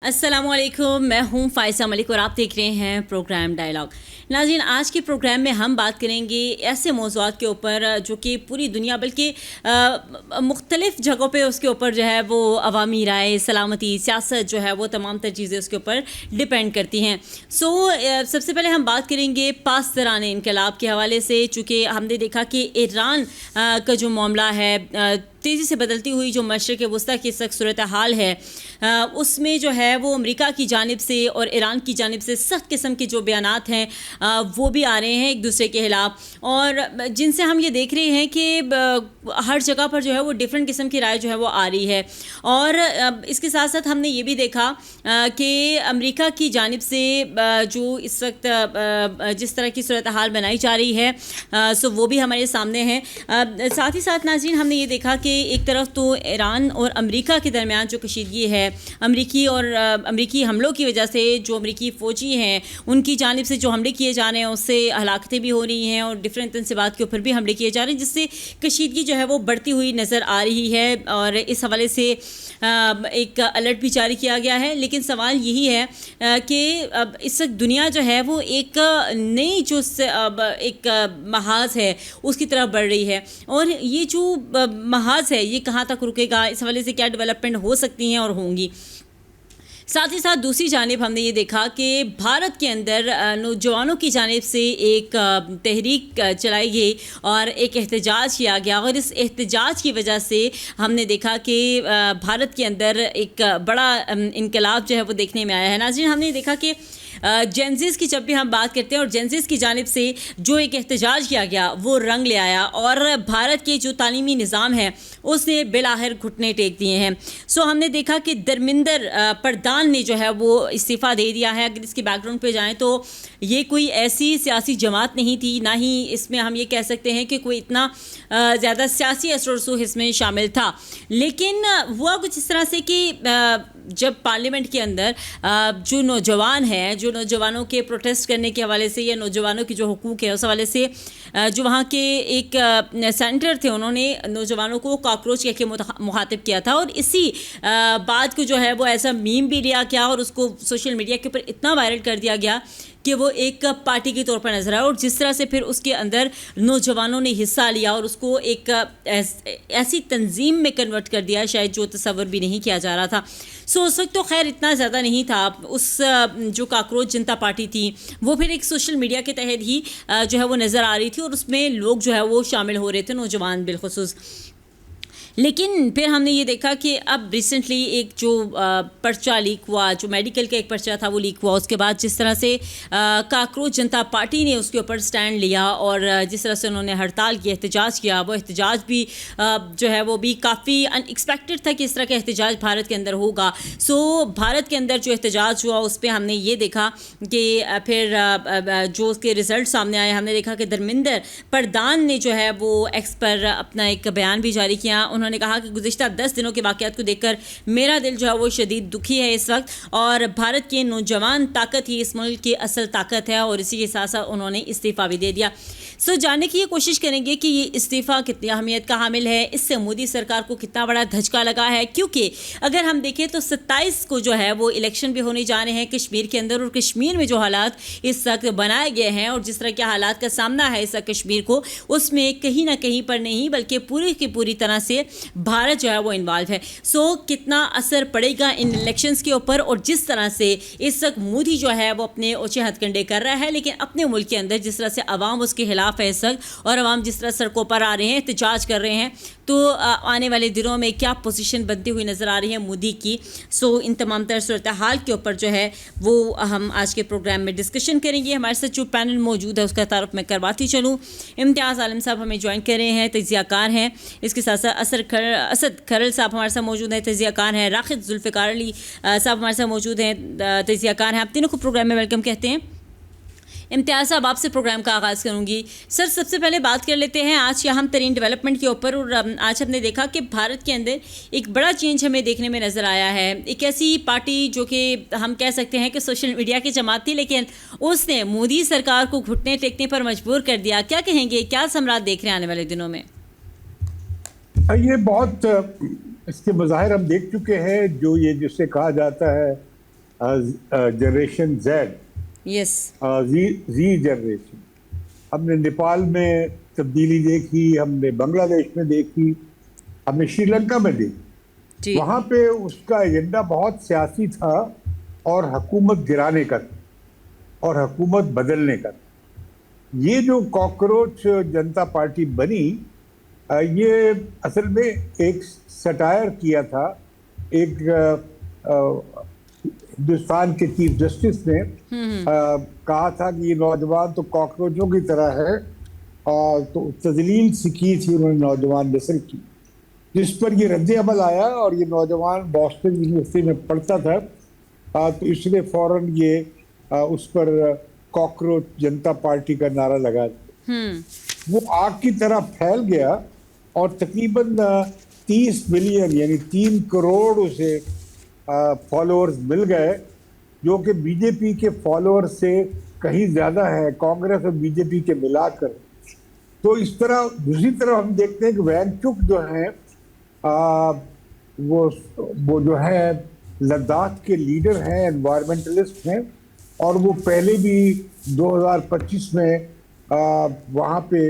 अस्सलामुअलैकुम, मैं हूं फ़ाइज़ा मलिक और आप देख रहे हैं प्रोग्राम डायलॉग। नाज़रीन, आज के प्रोग्राम में हम बात करेंगे ऐसे मौज़ूआत के ऊपर जो कि पूरी दुनिया बल्कि मुख्तलिफ़ जगहों पे उसके ऊपर जो है वो अवामी राय, सलामती, सियासत जो है वो तमाम तर चीज़ें उसके ऊपर डिपेंड करती हैं। सबसे पहले हम बात करेंगे पासदाराने इनकलाब के हवाले से, चूँकि हमने देखा कि ईरान का जो मामला है, तेज़ी से बदलती हुई जो मशरिक़ वस्ता की सख्त सूरत हाल है, उसमें जो है वो अमेरिका की जानिब से और ईरान की जानिब से सख्त किस्म के जो बयानात हैं वो भी आ रहे हैं एक दूसरे के ख़िलाफ़, और जिनसे हम ये देख रहे हैं कि हर जगह पर जो है वो डिफरेंट किस्म की राय जो है वो आ रही है। और इसके साथ साथ हमने ये भी देखा कि अमेरिका की जानिब से जो इस वक्त जिस तरह की सूरत हाल बनाई जा रही है, सो वो भी हमारे सामने है। साथ ही साथ नाज़रीन, हमने ये देखा कि एक तरफ तो ईरान और अमेरिका के दरमियान जो कशीदगी है, अमेरिकी हमलों की वजह से जो अमेरिकी फ़ौजी हैं उनकी जानिब से जो हमले किए जा रहे हैं उससे हलाकतें भी हो रही हैं और डिफरेंट तनसीबात के ऊपर भी हमले किए जा रहे हैं, जिससे कशीदगी जो है वो बढ़ती हुई नज़र आ रही है। और इस हवाले से एक अलर्ट भी जारी किया गया है। लेकिन सवाल यही है कि अब इस वक्त दुनिया जो है वो एक नई जो एक महाज है उसकी तरफ बढ़ रही है, और ये जो महाज है ये कहाँ तक रुकेगा, इस हवाले से क्या डेवलपमेंट हो सकती हैं और होंगी। साथ ही साथ दूसरी जानिब हमने ये देखा कि भारत के अंदर नौजवानों की जानिब से एक तहरीक चलाई गई और एक एहतजाज किया गया, और इस एहतजाज की वजह से हमने देखा कि भारत के अंदर एक बड़ा इनकलाब जो है वो देखने में आया है। नाज़रीन, हमने देखा कि जेंज़ीज़ की जब भी हम बात करते हैं और जेंज़ीज़ की जानिब से जो एक एहतजाज किया गया वो रंग ले आया, और भारत के जो तालीमी निज़ाम है उसने बिलाखिर घुटने टेक दिए हैं। हमने देखा कि धर्मेंद्र प्रधान ने जो है वो इस्तीफ़ा दे दिया है। अगर इसकी बैकग्राउंड पे जाएं तो ये कोई ऐसी सियासी जमात नहीं थी, ना ही इसमें हम ये कह सकते हैं कि कोई इतना ज़्यादा सियासी असर रसूख इसमें शामिल था। लेकिन हुआ कुछ इस तरह से कि जब पार्लियामेंट के अंदर जो नौजवान हैं, जो नौजवानों के प्रोटेस्ट करने के हवाले से या नौजवानों की जो हुकूक है उस हवाले से जो वहाँ के एक सेनेटर थे, उन्होंने नौजवानों को कॉकरोच कह के मुखातिब किया था, और इसी बात को जो है वो ऐसा मीम भी लिया गया और उसको सोशल मीडिया के ऊपर इतना वायरल कर दिया गया कि वो एक पार्टी के तौर पर नजर आया, और जिस तरह से फिर उसके अंदर नौजवानों ने हिस्सा लिया और उसको एक ऐसी तंजीम में कन्वर्ट कर दिया शायद जो तसव्वुर भी नहीं किया जा रहा था। उस वक्त तो खैर इतना ज़्यादा नहीं था। उस जो कॉकरोच जनता पार्टी थी वो फिर एक सोशल मीडिया के तहत ही जो है वो नज़र आ रही थी, और उसमें लोग जो है वो शामिल हो रहे थे, नौजवान बिलखुसूस। लेकिन फिर हमने ये देखा कि अब रिसेंटली एक जो पर्चा लीक हुआ, जो मेडिकल का एक पर्चा था वो लीक हुआ, उसके बाद जिस तरह से कॉकरोच जनता पार्टी ने उसके ऊपर स्टैंड लिया और जिस तरह से उन्होंने हड़ताल की, एहतजाज किया, वो एहतजाज भी जो है वो भी काफ़ी अनएक्सपेक्टेड था कि इस तरह का एहतजाज भारत के अंदर होगा। भारत के अंदर जो एहतजाज हुआ उस पर हमने ये देखा कि फिर जो उसके रिज़ल्ट सामने आए, हमने देखा कि धर्मेंद्र प्रधान ने जो है वो एक्स पर अपना एक बयान भी जारी किया। उन्होंने कहा कि गुज़िश्ता 10 दिनों के वाक़यात को देखकर मेरा दिल जो है वो शदीद दुखी है इस वक्त, और भारत के नौजवान ताकत ही इस मुल्क की असल ताकत है, और इसी के साथ साथ उन्होंने इस्तीफ़ा भी दे दिया। जानने की ये कोशिश करेंगे कि ये इस्तीफ़ा कितनी अहमियत का हामिल है, इससे मोदी सरकार को कितना बड़ा धचका लगा है, क्योंकि अगर हम देखें तो 27 को जो है वो इलेक्शन भी होने जा रहे हैं कश्मीर के अंदर, और कश्मीर में जो हालात इस वक्त बनाए गए हैं और जिस तरह के हालात का सामना है इस कश्मीर को, उसमें कहीं ना कहीं पर नहीं बल्कि पूरी की पूरी तरह से भारत जो है वो इन्वॉल्व है। कितना असर पड़ेगा इन इलेक्शंस के ऊपर, और जिस तरह से इस वक्त मोदी जो है वो अपने ऊंचे हथकंडे कर रहा है, लेकिन अपने मुल्क के अंदर जिस तरह से अवाम उसके खिलाफ है इस वक्त, और अवाम जिस तरह सड़कों पर आ रहे हैं, एहतजाज कर रहे हैं, तो आने वाले दिनों में क्या पोजीशन बनती हुई नज़र आ रही है मोदी की। इन तमाम तरह सूरत हाल के ऊपर जो है वो हम आज के प्रोग्राम में डिस्कशन करेंगे। हमारे साथ जो पैनल मौजूद है उसका तारुफ मैं करवाती चलूँ। इम्तियाज़ आलम साहब हमें ज्वाइन कर रहे हैं, तजियाकार हैं। इसके साथ साथ असद खरल साहब हमारे साथ मौजूद हैं, तजियाकार हैं। राखिद जुल्फ़िकार अली साहब हमारे साथ मौजूद हैं, तजियाकार हैं। आप तीनों को प्रोग्राम में वेलकम कहते हैं। इम्तियाज़ साहब, आपसे प्रोग्राम का आगाज़ करूँगी। सर, सबसे पहले बात कर लेते हैं आज के अहम तरीन डेवलपमेंट के ऊपर, और आज हमने देखा कि भारत के अंदर एक बड़ा चेंज हमें देखने में नज़र आया है। एक ऐसी पार्टी जो कि हम कह सकते हैं कि सोशल मीडिया की जमात थी, लेकिन उसने मोदी सरकार को घुटने टेकने पर मजबूर कर दिया। क्या कहेंगे, क्या सम्राट देख रहे हैं आने वाले दिनों में? ये बहुत इसके मज़ाहिर हम देख चुके हैं। जो ये जिससे कहा जाता है जनरेशन जेड, यस। जी जनरेशन। हमने नेपाल में तब्दीली देखी, हमने बांग्लादेश में देखी, हमने श्रीलंका में देखी। जी। वहां पे उसका एजेंडा बहुत सियासी था और हुकूमत गिराने का था और हुकूमत बदलने का था। ये जो कॉकरोच जनता पार्टी बनी, ये असल में एक सटायर किया था एक हिंदुस्तान के चीफ जस्टिस ने। कहा था कि ये नौजवान तो कॉकरोचों की तरह है, और तो तजलील सी की थी उन्होंने नौजवान नस्ल की, जिस पर ये रद्द अमल आया। और ये नौजवान बॉस्टन यूनिवर्सिटी में पढ़ता था, तो इसने फौरन ये उस पर कॉकरोच जनता पार्टी का नारा लगा दिया। वो आग की तरह फैल गया और तकरीबन 30 मिलियन यानी 3 करोड़ उसे फॉलोअर्स मिल गए, जो कि बीजेपी के फॉलोअर से कहीं ज्यादा है, कांग्रेस और बीजेपी के मिलाकर। तो इस तरह दूसरी तरफ हम देखते हैं कि वैंगचुक जो है वो जो है लद्दाख के लीडर हैं, एनवायरमेंटलिस्ट हैं, और वो पहले भी 2025 में वहाँ पे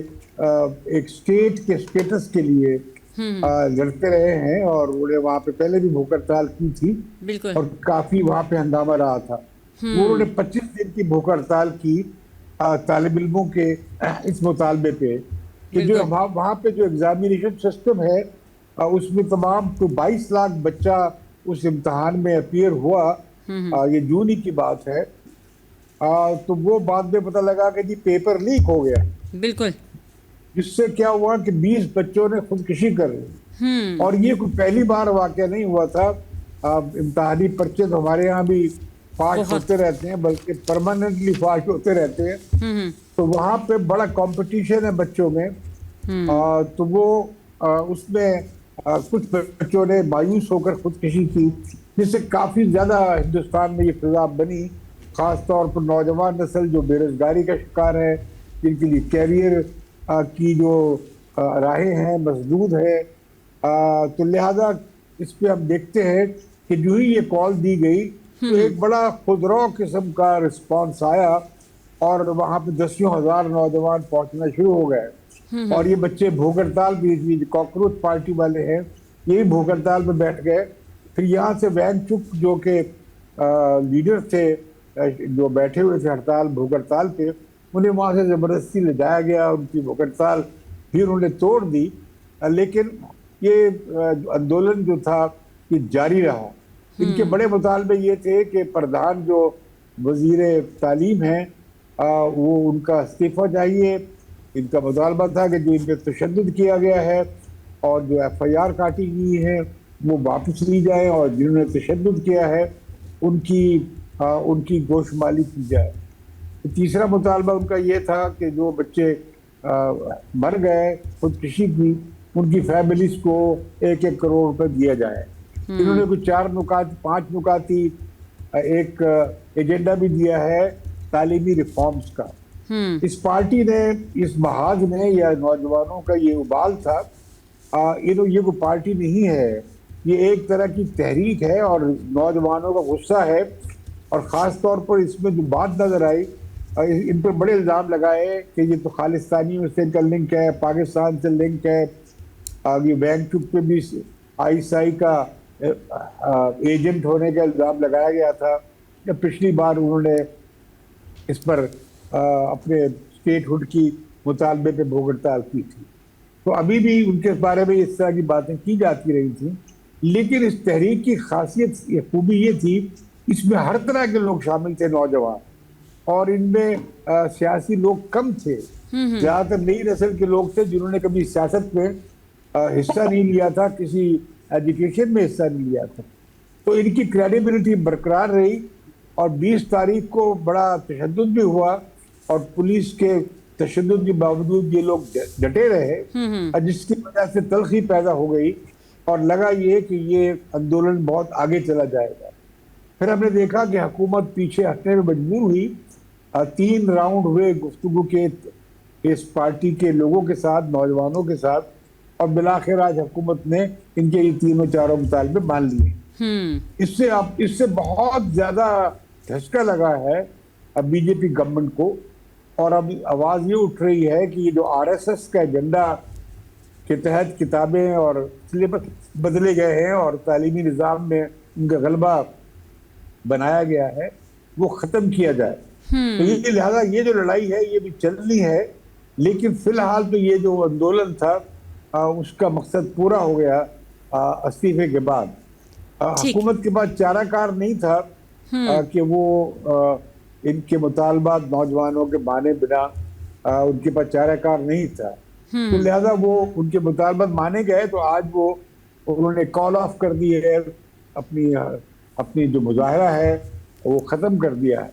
एक स्टेट के स्टेटस के लिए लड़ते रहे हैं, और उन्होंने वहाँ पे पहले भी भूख हड़ताल की थी। बिल्कुल। और काफी वहाँ पे हंगामा रहा था। उन्होंने 25 दिन की भूख हड़ताल की तालिब इल्मों के इस मुतालबे पे कि जो वहाँ पे जो एग्जामिनेशन सिस्टम है, उसमें तमाम तो 22 लाख बच्चा उस इम्तहान में अपीयर हुआ। ये जून ही की बात है। तो वो बाद में पता लगा कि जी पेपर लीक हो गया। बिल्कुल। जिससे क्या हुआ कि 20 बच्चों ने खुदकुशी कर ली। और ये कोई पहली बार वाकया नहीं हुआ था। इम्तहानी पर्चे तो हमारे यहाँ भी फाश होते रहते हैं, बल्कि परमानेंटली फाश होते रहते हैं। तो वहाँ पे बड़ा कंपटीशन है बच्चों में। तो वो उसमें कुछ बच्चों ने मायूस होकर खुदकुशी की, जिससे काफी ज्यादा हिंदुस्तान में ये फिजा बनी। खास तौर पर नौजवान नस्ल जो बेरोजगारी का शिकार है, जिनके लिए कैरियर की जो राहें हैं मसदूद है। तो लिहाजा इस पे हम देखते हैं कि जो ही ये कॉल दी गई तो एक बड़ा खुदरौ किस्म का रिस्पांस आया, और वहाँ पे दसियों हजार नौजवान पहुंचना शुरू हो गए। और ये बच्चे भूख हड़ताल भी, कॉकरोच पार्टी वाले हैं, ये भी भूख हड़ताल पे बैठ गए। फिर यहाँ से वैंगचुक जो के लीडर थे, जो बैठे हुए थे हड़ताल भूख हड़ताल पे, उन्हें वहाँ से जबरदस्ती ले जाया गया। उनकी भूख हड़ताल फिर उन्हें तोड़ दी। लेकिन ये आंदोलन जो था ये जारी रहा। इनके बड़े मुतालबे ये थे कि प्रधान जो वजीर तालीम है, वो उनका इस्तीफा चाहिए। इनका मुतालबा था कि जो इन पर तशद्दुद किया गया है और जो FIR काटी गई है वो वापस ली जाए, और जिन्होंने तशद्दुद किया है उनकी गोशमाली की जाए। तो तीसरा मुतालबा उनका ये था कि जो बच्चे मर गए खुदकुशी की, उनकी फैमिलीज को 1-1 करोड़ रुपए दिया जाए। इन्होंने कुछ 5 नुकाती एक एजेंडा भी दिया है तालीमी रिफॉर्म्स का। इस पार्टी ने, इस महाज ने या नौजवानों का ये उबाल था। ये कोई पार्टी नहीं है, ये एक तरह की तहरीक है और नौजवानों का गुस्सा है। और ख़ास तौर पर इसमें जो बात नज़र आई, इन पर बड़े इल्ज़ाम लगाए कि ये तो खालिस्तानियों से इनका लिंक है, पाकिस्तान से लिंक है। ये वैंगचुक पे भी ISI का एजेंट होने का इल्ज़ाम लगाया गया था। पिछली बार उन्होंने इस पर अपने स्टेटहुड की मुतालबे पे भूख हड़ताल की थी। तो अभी भी उनके बारे में इस तरह की बातें की जाती रही थी। लेकिन इस तहरीक की खासियत, खूबी ये थी, इसमें हर तरह के लोग शामिल थे, नौजवान, और इनमें सियासी लोग कम थे। ज्यादातर नई नस्ल के लोग थे जिन्होंने कभी सियासत में हिस्सा नहीं लिया था, किसी एजुकेशन में हिस्सा नहीं लिया था। तो इनकी क्रेडिबिलिटी बरकरार रही। और 20 तारीख को बड़ा तशद्दुद भी हुआ, और पुलिस के तशद्दुद के बावजूद ये लोग डटे रहे, जिसकी वजह से तलखी पैदा हो गई और लगा ये कि ये आंदोलन बहुत आगे चला जाएगा। फिर हमने देखा कि हुकूमत पीछे हटने में मजबूर हुई। 3 राउंड हुए गुफ्तगू के इस पार्टी के लोगों के साथ, नौजवानों के साथ, और बिलाखिर आज हुकूमत ने इनके ये 3-4 मुतालबे मान लिए। इससे बहुत ज्यादा झटका लगा है अब बीजेपी गवर्नमेंट को। और अब आवाज ये उठ रही है कि ये जो आरएसएस का एजेंडा के तहत किताबें और सिलेबस बदले गए हैं और तालीमी निज़ाम में उनका गलबा बनाया गया है, वो खत्म किया जाए। तो ये लिहाजा ये जो लड़ाई है ये भी चलनी है, लेकिन फिलहाल तो ये जो आंदोलन था उसका मकसद पूरा हो गया इस्तीफे के बाद। हुकूमत के पास चाराकार नहीं था कि वो इनके मुतालबात नौजवानों के माने बिना उनके पास चाराकार नहीं था। तो लिहाजा वो उनके मुतालबात माने गए, तो आज वो उन्होंने कॉल ऑफ कर दी है, अपनी जो मुजाहरा है वो ख़त्म कर दिया है।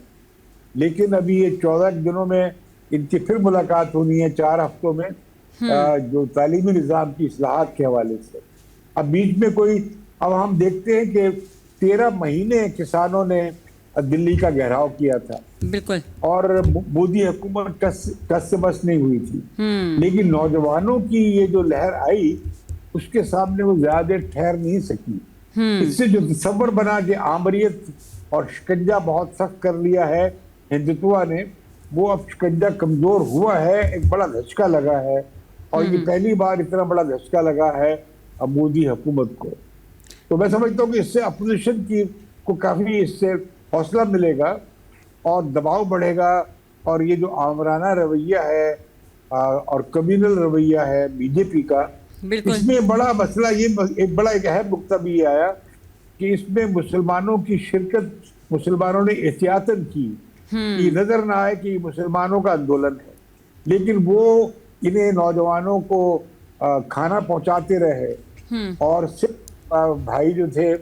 लेकिन अभी ये 14 दिनों में इनकी फिर मुलाकात होनी है, 4 हफ्तों में, जो तालीमी निज़ाम की इस्लाहात के हवाले से। अब बीच में अब हम देखते हैं कि 13 महीने किसानों ने दिल्ली का घेराव किया था, बिल्कुल, और मोदी हुकूमत कस से बस नहीं हुई थी। लेकिन नौजवानों की ये जो लहर आई उसके सामने वो ज्यादा ठहर नहीं सकी। इससे जो तसव्वुर बना के आमरीत और शिकंजा बहुत सख्त कर लिया है हिंदुत्व ने, वो अब शिकंजा कमजोर हुआ है, एक बड़ा धचका लगा है। और ये पहली बार इतना बड़ा धचका लगा है अब मोदी हुकूमत को। तो मैं समझता हूँ कि इससे अपोजिशन को काफी इससे हौसला मिलेगा और दबाव बढ़ेगा। और ये जो आमराना रवैया है और कम्युनल रवैया है बीजेपी का, इसमें बड़ा मसला ये एक अहम नुकता भी ये आया कि इसमें मुसलमानों की शिरकत मुसलमानों ने एहतियातन की कि नजर ना आए कि मुसलमानों का आंदोलन है, लेकिन वो इन्हें नौजवानों को खाना पहुंचाते रहे और सिर्फ भाई जो थे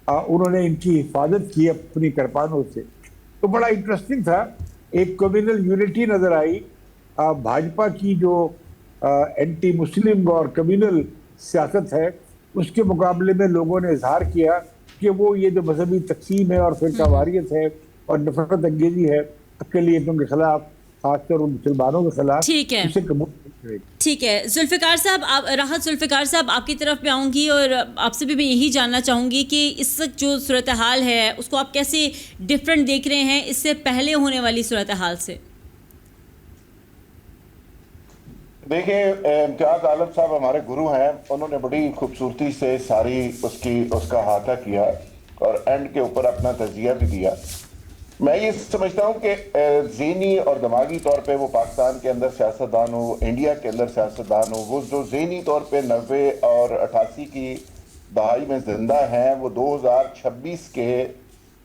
उन्होंने इनकी हिफाजत की अपनी कृपानों से। तो बड़ा इंटरेस्टिंग था, एक कम्युनल यूनिटी नजर आई। भाजपा की जो एंटी मुस्लिम और कम्युनल सियासत है उसके मुकाबले में लोगों ने इजहार किया कि वो ये जो मजहबी तकसीम है और फिरकावारियत है और नफरत अंगेजी है अक़लियतों के खिलाफ, खासकर उन मुसलमानों के खिलाफ, ठीक है, उसे कबूल। ठीक है जुल्फ़िकार साहब, राहत जुल्फ़िकार साहब, आपकी तरफ पे आऊँगी और आपसे भी मैं यही जानना चाहूँगी कि इस वक्त जो सूरत हाल है उसको आप कैसे डिफरेंट देख रहे हैं इससे पहले होने वाली सूरत हाल से? देखिए, इम्तियाज़ आलम साहब हमारे गुरु हैं, उन्होंने बड़ी खूबसूरती से उसका अहाता किया और एंड के ऊपर अपना तज़किया भी दिया। मैं ये समझता हूँ कि ज़हनी और दिमागी तौर पे वो पाकिस्तान के अंदर सियासतदान हो, इंडिया के अंदर सियासतदान हो, वो जो ज़हनी तौर पे 90 और 88 की दहाई में ज़िंदा हैं, वो 2026 के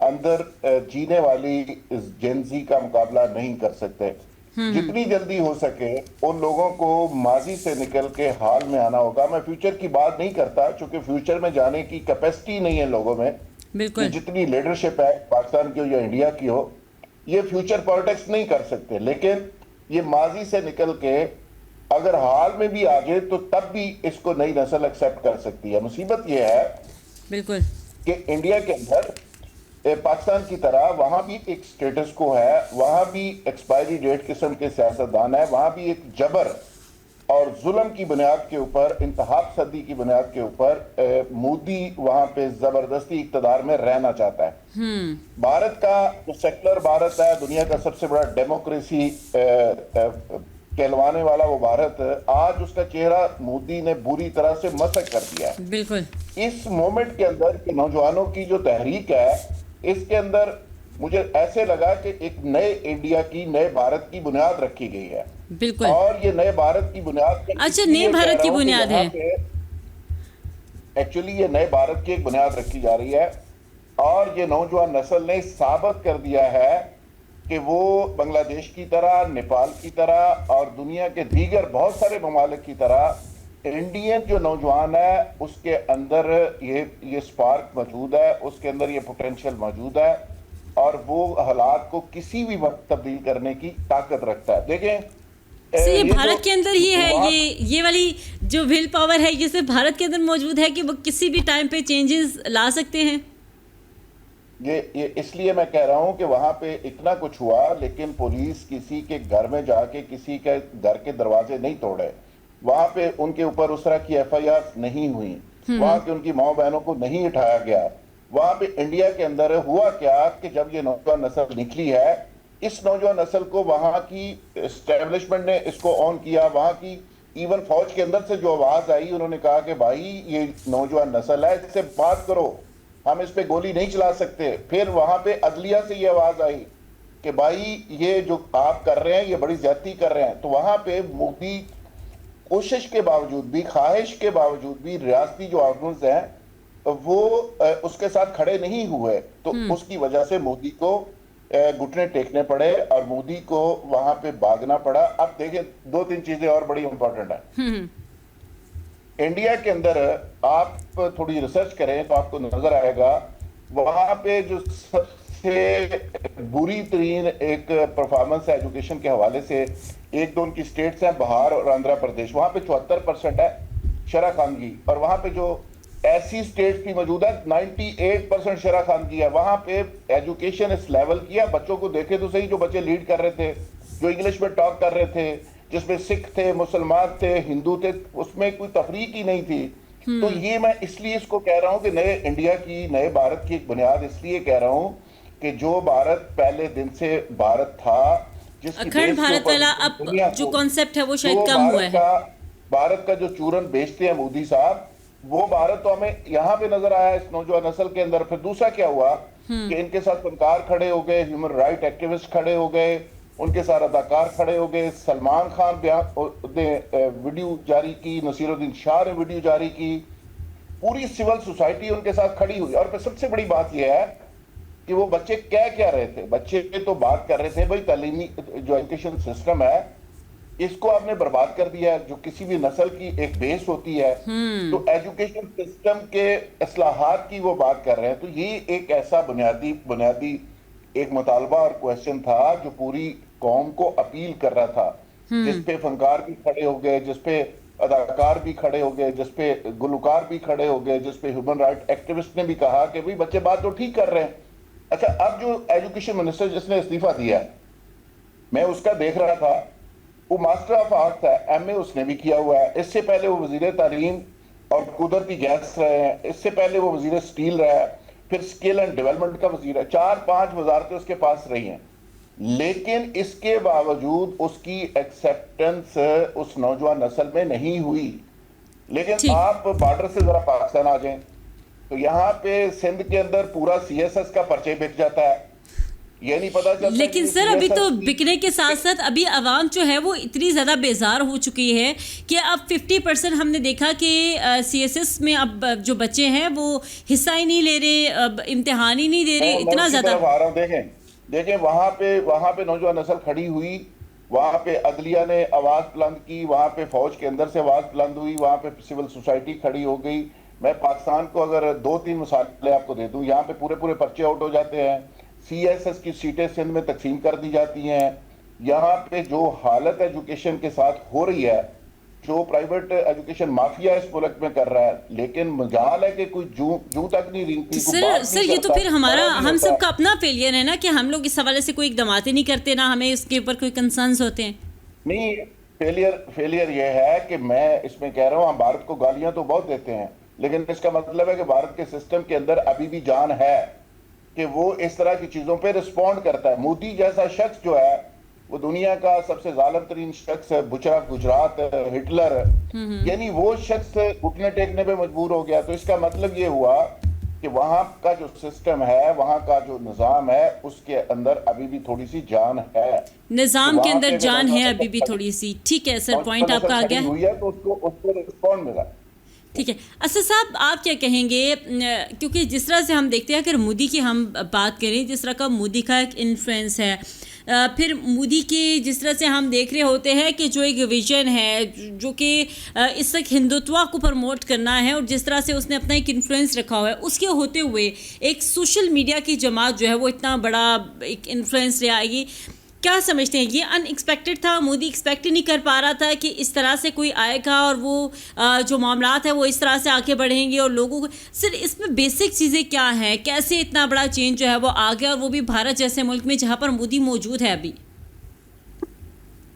अंदर जीने वाली इस जेनजी का मुकाबला नहीं कर सकते। जितनी जल्दी हो सके उन लोगों को माजी से निकल के हाल में आना होगा। मैं फ्यूचर की बात नहीं करता क्योंकि फ्यूचर में जाने की कैपेसिटी नहीं है लोगों में। बिल्कुल, जितनी लीडरशिप है पाकिस्तान की हो या इंडिया की हो, ये फ्यूचर पॉलिटिक्स नहीं कर सकते। लेकिन ये माजी से निकल के अगर हाल में भी आ गए तो तब भी इसको नई नस्ल एक्सेप्ट कर सकती है। मुसीबत ये है बिल्कुल कि इंडिया के अंदर पाकिस्तान की तरह वहां भी एक स्टेटस को है, वहां भी एक्सपायरी डेट किस्म के सियासतदान है, वहां भी एक जबर और जुल्म की बुनियाद के ऊपर, इंतहाब सदी की बुनियाद के ऊपर मोदी वहां पे जबरदस्ती इक्तदार में रहना चाहता है। भारत का जो सेक्युलर भारत है, दुनिया का सबसे बड़ा डेमोक्रेसी कहलवाने वाला वो भारत, आज उसका चेहरा मोदी ने बुरी तरह से मसक कर दिया है। बिल्कुल, इस मोमेंट के अंदर कि नौजवानों की जो तहरीक है, इसके अंदर मुझे ऐसे लगा कि एक नए इंडिया की, नए भारत की बुनियाद रखी गई है। बिल्कुल, और ये नए भारत की बुनियाद, अच्छा, नए भारत की बुनियाद है, एक्चुअली ये नए भारत की एक बुनियाद रखी जा रही है। और ये नौजवान नस्ल ने साबित कर दिया है कि वो बांग्लादेश की तरह, नेपाल की तरह और दुनिया के दीगर बहुत सारे ममालिक की तरह इंडियन जो नौजवान है उसके अंदर ये स्पार्क मौजूद है, उसके अंदर ये पोटेंशियल मौजूद है और वो हालात को किसी भी वक्त तब्दील करने की ताकत रखता है। देखें, ये भारत के अंदर ही है, ये वाली जो विल पावर है ये सिर्फ भारत के अंदर मौजूद है कि वो किसी भी टाइम पे चेंजेस ला सकते हैं। ये इसलिए मैं कह रहा हूं कि वहां पे इतना कुछ हुआ, लेकिन पुलिस किसी के घर में जाके किसी के घर के दरवाजे नहीं तोड़े, वहां पे उनके ऊपर उस तरह की FIR नहीं हुई, वहां के उनकी माओ बहनों को नहीं उठाया गया, वहां पे इंडिया के अंदर हुआ क्या कि जब ये नौजवान नस्ल निकली है, इस नौजवान नस्ल को वहां की एस्टेब्लिशमेंट ने इसको ऑन किया। वहां की इवन फौज के अंदर से जो आवाज आई, उन्होंने कहा कि भाई ये नौजवान नस्ल है, इससे बात करो, हम इस पे गोली नहीं चला सकते। फिर वहां पे अदलिया से ये आवाज आई कि भाई ये जो आप कर रहे हैं ये बड़ी ज्यादती कर रहे हैं। तो वहां पे मोदी कोशिश के बावजूद भी, ख्वाहिश के बावजूद भी रियासती जो ऑर्गन्स हैं वो उसके साथ खड़े नहीं हुए। तो उसकी वजह से मोदी को घुटने टेकने पड़े और मोदी को वहां पे भागना पड़ा। अब देखिए, दो तीन चीजें और बड़ी इंपॉर्टेंट है। इंडिया के अंदर आप थोड़ी रिसर्च करें तो आपको नजर आएगा, वहां पे जो सबसे बुरी तरीन एक परफॉर्मेंस है एजुकेशन के हवाले से, एक दो उनकी स्टेट्स हैं, बिहार और आंध्र प्रदेश, वहां पे 74% है शरह खानगी। और वहां पे जो ऐसी स्टेट्स भी मौजूद है 98% शरह खानगी है। वहां पे एजुकेशन इस लेवल की है, बच्चों को देखे तो सही, जो बच्चे लीड कर रहे थे, जो इंग्लिश में टॉक कर रहे थे, जिसमें सिख थे, मुसलमान थे, हिंदू थे, उसमें कोई तफरीक ही नहीं थी। तो ये मैं इसलिए इसको कह रहा हूं कि नए इंडिया की, नए भारत की एक बुनियाद इसलिए कह रहा हूं कि जो भारत पहले दिन से भारत था, अखंड भारत वाला अब जो कॉन्सेप्ट है वो शायद कम हुआ है। भारत का जो चूरन बेचते हैं मोदी साहब, वो भारत तो हमें यहाँ पे नजर आया इस नौजवान नस्ल के अंदर। फिर दूसरा क्या हुआ कि इनके साथ फनकार खड़े हो गए, ह्यूमन राइट एक्टिविस्ट खड़े हो गए, उनके साथ अदाकार खड़े हो गए। सलमान खान ने वीडियो जारी की, नसीरुद्दीन शाह ने वीडियो जारी की, पूरी सिविल सोसाइटी उनके साथ खड़ी हुई। और फिर सबसे बड़ी बात यह है कि वो बच्चे क्या रहे थे, बच्चे तो बात कर रहे थे भाई तालीमी जो एजुकेशन सिस्टम है इसको आपने बर्बाद कर दिया है, जो किसी भी नस्ल की एक बेस होती है। तो एजुकेशन सिस्टम के इस्लाहात की वो बात कर रहे हैं। तो ये एक ऐसा बुनियादी एक मुतालबा और क्वेश्चन था जो पूरी कौम को अपील कर रहा था, जिसपे फनकार भी खड़े हो गए, जिसपे अदाकार भी खड़े हो गए, जिसपे गुलकार भी खड़े हो गए, जिसपे ह्यूमन राइट एक्टिविस्ट ने भी कहा कि भाई बच्चे बात तो ठीक कर रहे हैं। अच्छा, अब जो एजुकेशन मिनिस्टर जिसने इस्तीफा दिया है, मैं उसका देख रहा था, वो मास्टर ऑफ आर्ट्स है, एमए उसने भी किया हुआ है। इससे पहले वो वजीर तालीम और कुदरती गैस रहे हैं, इससे पहले वो वजीर स्टील रहा है, फिर स्किल एंड डेवलपमेंट का वजीर है। 4-5 वजारतें उसके पास रही हैं, लेकिन इसके बावजूद उसकी एक्सेप्टेंस उस नौजवान नस्ल में नहीं हुई। लेकिन आप बॉर्डर से जरा पाकिस्तान आ जाएं तो यहाँ पे सिंध के अंदर पूरा सीएसएस का पर्चे बिक जाता है, ये नहीं पता चलता। लेकिन सर अभी तो बिकने के साथ साथ अभी आवाम जो है वो इतनी ज़्यादा बेजार हो चुकी है कि अब 50% हमने देखा कि सीएसएस में अब जो बच्चे हैं वो हिस्सा ही नहीं ले रहे, अब इम्तिहान ही नहीं दे रहे, इतना ज़्यादा। देखें वहाँ पे नौजवान नस्ल खड़ी हुई, वहाँ पे अदलिया ने आवाज़ बुलंद की, वहाँ पे फौज के अंदर से आवाज़ बुलंद हुई, वहाँ पे सिविल सोसाइटी खड़ी हो गई। मैं पाकिस्तान को अगर 2-3 मिसालें आपको दे दूँ, यहाँ पे पूरे पर्चे आउट हो जाते हैं, सीएसएस की सीटें सिंध में तकसीम कर दी जाती हैं। यहाँ पे जो हालत एजुकेशन के साथ हो रही है, जो प्राइवेट एजुकेशन माफिया इस मुल्क में कर रहा है, लेकिन मजाल है कि कोई जू तक नहीं रिंगती। सर ये तो फिर हम सबका अपना फेलियर है ना कि हम लोग इस हवाले से कोई इकदामात नहीं करते, ना हमें इसके ऊपर कोई कंसर्न्स होते हैं। नहीं, फेलियर ये है कि मैं इसमें कह रहा हूँ, हम भारत को गालियां तो बहुत देते हैं, लेकिन इसका मतलब है कि भारत के सिस्टम के अंदर अभी भी जान है कि वो इस तरह की चीजों पे रिस्पॉन्ड करता है। मोदी जैसा शख्स जो है वो दुनिया का सबसे जालिम तरीन शख्स है, बुचरा गुजरात, हिटलर, यानी वो शख्स घुटने टेकने पे मजबूर हो गया। तो इसका मतलब ये हुआ कि वहां का जो सिस्टम है, वहां का जो निजाम है, उसके अंदर अभी भी थोड़ी सी जान है, निजाम के अंदर जान है अभी भी थोड़ी सी। ठीक है सर, पॉइंट आपका आ गया हुई है, तो उसको रिस्पॉन्ड मिला। ठीक है असद साहब, आप क्या कहेंगे, क्योंकि जिस तरह से हम देखते हैं, अगर मोदी की हम बात करें, जिस तरह का मोदी का एक इन्फ्लुएंस है, फिर मोदी की जिस तरह से हम देख रहे होते हैं कि जो एक विजन है जो कि इस तक हिंदुत्व को प्रमोट करना है, और जिस तरह से उसने अपना एक इन्फ्लुएंस रखा हुआ है, उसके होते हुए एक सोशल मीडिया की जमात जो है वो इतना बड़ा एक इन्फ्लुएंस ले आएगी, क्या समझते हैं? ये अनएक्सपेक्टेड था, मोदी एक्सपेक्ट ही नहीं कर पा रहा था कि इस तरह से कोई आएगा और वो जो मामलात है वो इस तरह से आगे बढ़ेंगे और लोगों को। सर इसमें बेसिक चीज़ें क्या हैं, कैसे इतना बड़ा चेंज जो है वो आ गया, और वो भी भारत जैसे मुल्क में जहाँ पर मोदी मौजूद है अभी?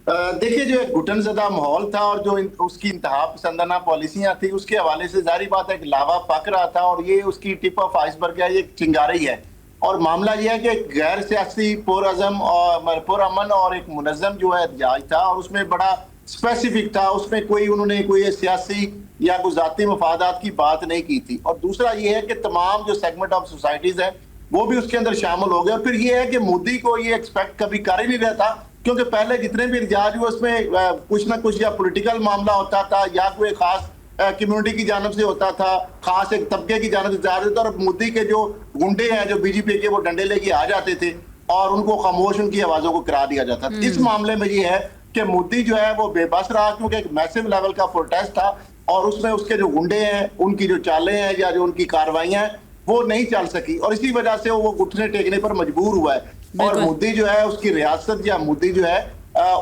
देखिए, जो एक घुटनज़दा माहौल था और जो उसकी इंतहा पसंदाना पॉलिसियां थी, उसके हवाले से जारी बात है कि लावा पक रहा था और ये उसकी टिप ऑफ आइसबर्ग है, ये चिंगारी है। और मामला ये है कि एक गैर सियासी पुरअज़म और पुरअमन और एक मुनज़्ज़म जो है एहतजाज था और उसमें बड़ा स्पेसिफिक था, उसमें उन्होंने कोई सियासी या कोई ज़ाती मफादात की बात नहीं की थी। और दूसरा ये है कि तमाम जो सेगमेंट ऑफ सोसाइटीज़ है वो भी उसके अंदर शामिल हो गए। और फिर ये है कि मोदी को ये एक्सपेक्ट कभी कर ही नहीं रहा था, क्योंकि पहले जितने भी एहतजाज हुए उसमें कुछ ना कुछ या पॉलिटिकल मामला होता था या कोई खास कम्युनिटी की जानब से होता था, खास एक तबके की जानब से जा रहे थे। और मोदी के जो गुंडे हैं, जो बीजेपी के, वो डंडे लेके आ जाते थे और उनको खामोश उनकी आवाजों को करा दिया जाता था। इस मामले में ये है कि मोदी जो है वो बेबस रहा, क्योंकि एक मैसिव लेवल का प्रोटेस्ट था और उसमें उसके जो गुंडे हैं, उनकी जो चालें हैं या जो उनकी कार्रवाइयां हैं वो नहीं चल सकी और इसी वजह से वो घुटने टेकने पर मजबूर हुआ है। और मोदी जो है, उसकी रियासत या मोदी जो है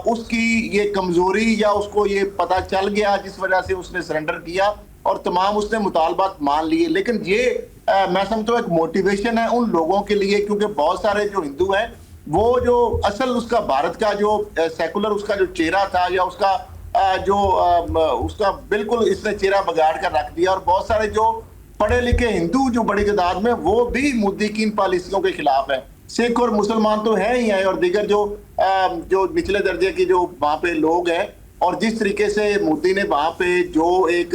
उसकी ये कमजोरी या उसको ये पता चल गया, जिस वजह से उसने सरेंडर किया और तमाम उसने मुतालबात मान लिए। लेकिन ये मैं समझता हूँ एक मोटिवेशन है उन लोगों के लिए, क्योंकि बहुत सारे जो हिंदू हैं वो जो असल उसका भारत का जो सेकुलर उसका जो चेहरा था या उसका उसका बिल्कुल इसने चेहरा बिगाड़ कर रख दिया। और बहुत सारे जो पढ़े लिखे हिंदू जो बड़ी तादाद में वो भी मोदी की इन पॉलिसियों के खिलाफ है। सिख और मुसलमान तो है ही है और दीगर जो निचले दर्जे के जो वहां पे लोग हैं। और जिस तरीके से मोदी ने वहां पे जो एक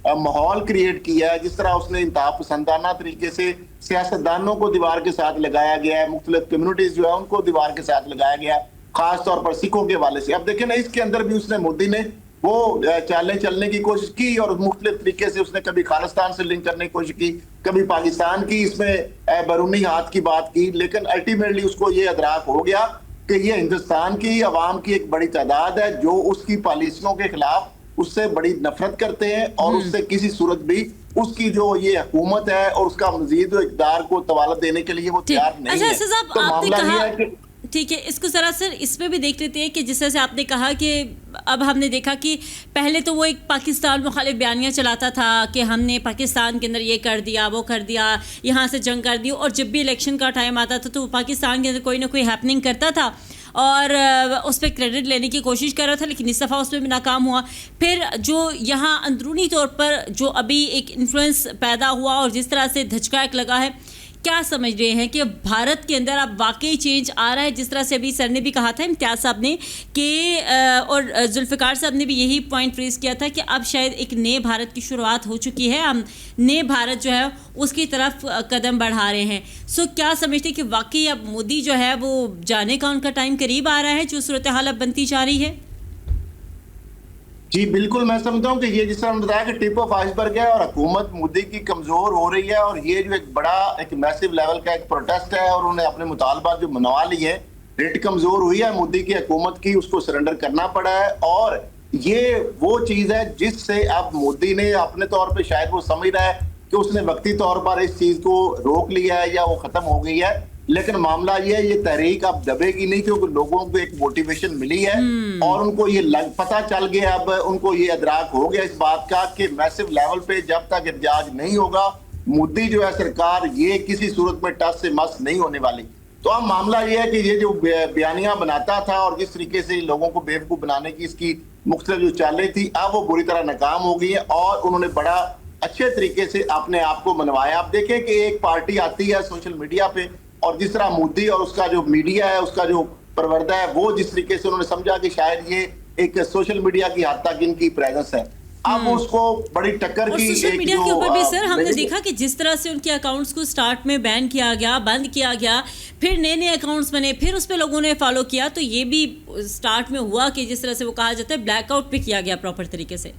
माहौल क्रिएट किया है, जिस तरह उसने इंतहा पसंदाना तरीके से सियासतदानों को दीवार के साथ लगाया गया है, मुख्तलिफ कम्युनिटीज जो है उनको दीवार के साथ लगाया गया है, खास तौर पर सिखों के हवाले से। अब देखें ना, इसके अंदर भी उसने मोदी ने वो चालें चलने की कोशिश की और मुख्तलिफ तरीके से उसने कभी खालिस्तान से लिंक करने की कोशिश की, कभी पाकिस्तान की इसमें बैरूनी हाथ की बात की। लेकिन अल्टीमेटली उसको ये अदराक हो गया कि ये हिंदुस्तान की आवाम की एक बड़ी तादाद है जो उसकी पॉलिसियों के खिलाफ उससे बड़ी नफरत करते हैं और उससे किसी सूरत भी उसकी जो ये हुकूमत है और उसका मजीद इक़्तिदार को तवालत देने के लिए वो तैयार नहीं है। तो मामला ये है कि ठीक है, इसको जरा सर इसमें भी देख लेते हैं कि जिस तरह से आपने कहा कि अब हमने देखा कि पहले तो वो एक पाकिस्तान मुखालिफ बयानियाँ चलाता था कि हमने पाकिस्तान के अंदर ये कर दिया, वो कर दिया, यहाँ से जंग कर दी। और जब भी इलेक्शन का टाइम आता था तो वो पाकिस्तान के अंदर कोई ना कोई हैपनिंग करता था और उस पर क्रेडिट लेने की कोशिश कर रहा था, लेकिन इस दफ़ा उसमें भी नाकाम हुआ। फिर जो यहाँ अंदरूनी तौर पर जो अभी एक इन्फ्लुएंस पैदा हुआ और जिस तरह से धचका एक लगा है, क्या समझ रहे हैं कि भारत के अंदर अब वाकई चेंज आ रहा है? जिस तरह से अभी सर ने भी कहा था, इम्तियाज़ साहब ने कि और जुल्फ़िकार साहब ने भी यही पॉइंट फ्रेज किया था कि अब शायद एक नए भारत की शुरुआत हो चुकी है, हम नए भारत जो है उसकी तरफ कदम बढ़ा रहे हैं। सो क्या समझते हैं कि वाकई अब मोदी जो है वो जाने का उनका टाइम करीब आ रहा है, जो सूरत हाल अब बनती जा रही है? जी बिल्कुल, मैं समझता हूँ कि ये जिस तरह हमने बताया कि टिप ऑफ आइसबर्ग है और हुकूमत मोदी की कमजोर हो रही है और ये जो एक बड़ा एक मैसिव लेवल का एक प्रोटेस्ट है और उन्हें अपने मुतालबात जो मनवा लिए, रेट कमजोर हुई है मोदी की हुकूमत की, उसको सरेंडर करना पड़ा है। और ये वो चीज है जिससे अब मोदी ने अपने तौर पर शायद वो समझ रहा है कि उसने वक्ती तौर पर इस चीज को रोक लिया है या वो खत्म हो गई है। लेकिन मामला ये तहरीक अब दबेगी नहीं, क्योंकि लोगों को एक मोटिवेशन मिली है और उनको ये पता चल गया, अब उनको ये अदराक हो गया इस बात का कि मैसिव लेवल पे जब तक एहतजाज नहीं होगा, मोदी जो है सरकार ये किसी सूरत में टस से मस नहीं होने वाली। तो अब मामला ये है कि ये जो बयानियां बनाता था और जिस तरीके से लोगों को बेवकूफ बनाने की इसकी मुख्तलिफ जो चालें थी, अब वो बुरी तरह नाकाम हो गई है और उन्होंने बड़ा अच्छे तरीके से अपने आप को मनवाया। आप देखें कि एक पार्टी आती है सोशल मीडिया पे और जिस तरह मोदी और उसका जो मीडिया है, उसका जो परवरदा है, वो जिस तरीके से उन्होंने समझा कि शायद ये एक सोशल मीडिया की हद तक इनकी प्रेजेंस है, अब उसको बड़ी टक्कर की सोशल मीडिया के ऊपर भी सर हमने देखा कि जिस तरह से उनके अकाउंट्स को स्टार्ट में बैन किया गया, बंद किया गया, फिर नए नए अकाउंट्स बने, फिर उस पर लोगों ने फॉलो किया। तो ये भी स्टार्ट में हुआ कि जिस तरह से वो कहा जाता है ब्लैकआउट पे किया गया प्रॉपर तरीके से।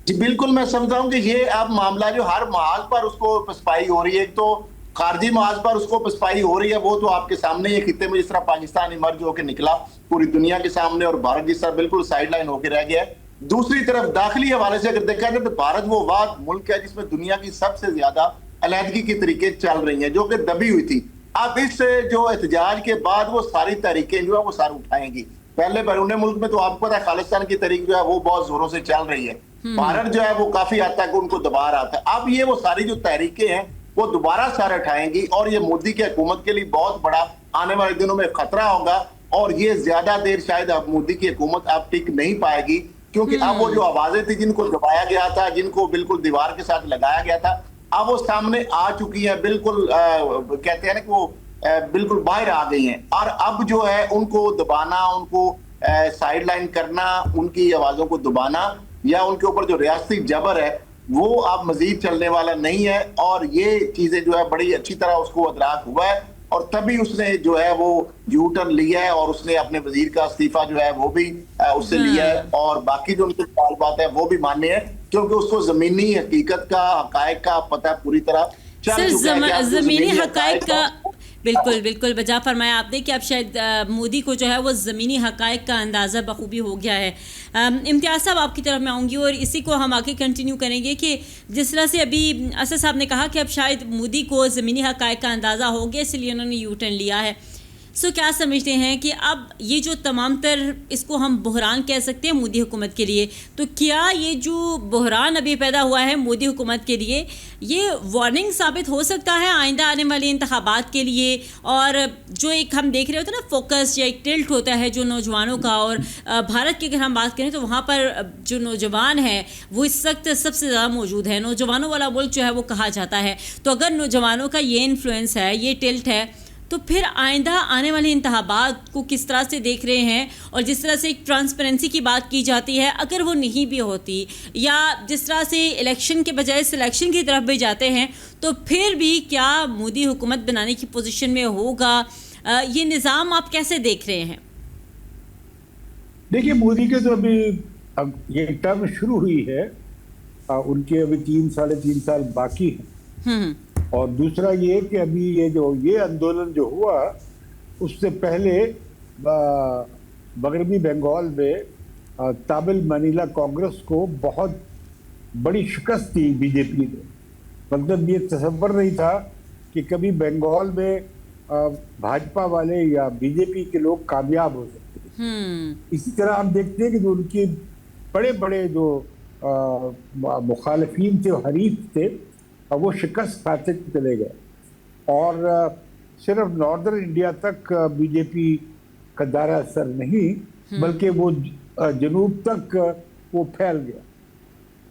जी बिल्कुल, मैं समझता हूँ कि ये अब मामला जो हर महाज पर उसको पसपाई हो रही है, एक तो खारजी महाज पर उसको पसपाई हो रही है, वो तो आपके सामने ये खिते में जिस तरह पाकिस्तान इमर्ज होकर निकला पूरी दुनिया के सामने और भारत जिस तरह बिल्कुल साइडलाइन होकर रह गया है। दूसरी तरफ दाखिली हवाले से अगर देखा जाए तो भारत वो वाद मुल्क है जिसमें दुनिया की सबसे ज्यादा अलहदगी की तरीके चल रही हैं, जो कि दबी हुई थी। अब इस जो एहतजाज के बाद वो सारी तरीकें जो है वो सार उठाएंगी। पहले बैरून मुल्क में तो आपको पता है खालिस्तान की तरीक जो है वो बहुत जोरों से चल रही है, भारत जो है वो काफी हद तक उनको दबा रहा था। अब ये वो सारी जो तहरीकें हैं वो दोबारा सर उठाएंगी और ये मोदी की हुकूमत के लिए बहुत बड़ा आने वाले दिनों में खतरा होगा और ये ज्यादा देर शायद अब मोदी की हुकूमत अब टिक नहीं पाएगी, क्योंकि अब वो जो आवाजें थी जिनको दबाया गया था, जिनको बिल्कुल दीवार के साथ लगाया गया था, अब वो सामने आ चुकी है, बिल्कुल कहते हैं ना कि वो बिल्कुल बाहर आ गई हैं। और अब जो है उनको दबाना, उनको साइडलाइन करना, उनकी आवाजों को दबाना या उनके ऊपर जो रियासती जबर है वो अब मजीद चलने वाला नहीं है। और ये चीजें जो है बड़ी अच्छी तरह उसको अदराक हुआ है और तभी उसने जो है वो यू टर्न लिया है और उसने अपने वजीर का इस्तीफा जो है वो भी उससे लिया है और बाकी जो उनकी बात है वो भी मान्य है, क्योंकि उसको जमीनी हकीकत का, हकायक का पता पूरी तरह चल चुका है। जमीनी हकायक का बिल्कुल बिल्कुल बजा फरमाया आपने कि अब शायद मोदी को जो है वो ज़मीनी हकायक का अंदाज़ा बखूबी हो गया है। इम्तियाज़ साहब आपकी तरफ मैं आऊँगी और इसी को हम आगे कंटिन्यू करेंगे कि जिस तरह से अभी असद साहब ने कहा कि अब शायद मोदी को ज़मीनी हकायक का अंदाज़ा हो गया, इसलिए उन्होंने यू टर्न लिया है। सो क्या समझते हैं कि अब ये जो तमाम तर इसको हम बहरान कह सकते हैं मोदी हुकूमत के लिए, तो क्या ये जो बहरान अभी पैदा हुआ है मोदी हुकूमत के लिए, ये वार्निंग साबित हो सकता है आइंदा आने वाले इंतखाबात के लिए? और जो एक हम देख रहे होते हैं ना फोकस या एक टिल्ट होता है जो नौजवानों का, और भारत की अगर हम बात करें तो वहाँ पर जो नौजवान है वो इस वक्त सबसे ज़्यादा मौजूद है, नौजवानों वाला मुल्क जो है वो कहा जाता है। तो अगर नौजवानों का ये इन्फ्लुएंस है, ये टिल्ट है, तो फिर आइंदा आने वाले इंतखाबात को किस तरह से देख रहे हैं? और जिस तरह से एक ट्रांसपेरेंसी की बात की जाती है, अगर वो नहीं भी होती या जिस तरह से इलेक्शन के बजाय सिलेक्शन की तरफ भी जाते हैं, तो फिर भी क्या मोदी हुकूमत बनाने की पोजीशन में होगा? ये निज़ाम आप कैसे देख रहे हैं? देखिए, मोदी के तो अभी अब ये टर्म शुरू हुई है, उनके अभी 3-3.5 साल बाकी हैं। और दूसरा ये कि अभी ये आंदोलन जो हुआ उससे पहले मगरबी बंगाल में तमिल मनीला कांग्रेस को बहुत बड़ी शिकस्त दी बीजेपी ने। मतलब ये तसव्वुर नहीं था कि कभी बंगाल में भाजपा वाले या बीजेपी के लोग कामयाब हो सकते। इसी तरह हम देखते हैं कि जो उनके बड़े बड़े जो मुखालिफिन थे, हरीफ थे, वो शिकस्त खाते चले गए और सिर्फ नॉर्दर्न इंडिया तक बीजेपी का दायरा असर नहीं बल्कि वो जनूब तक वो फैल गया।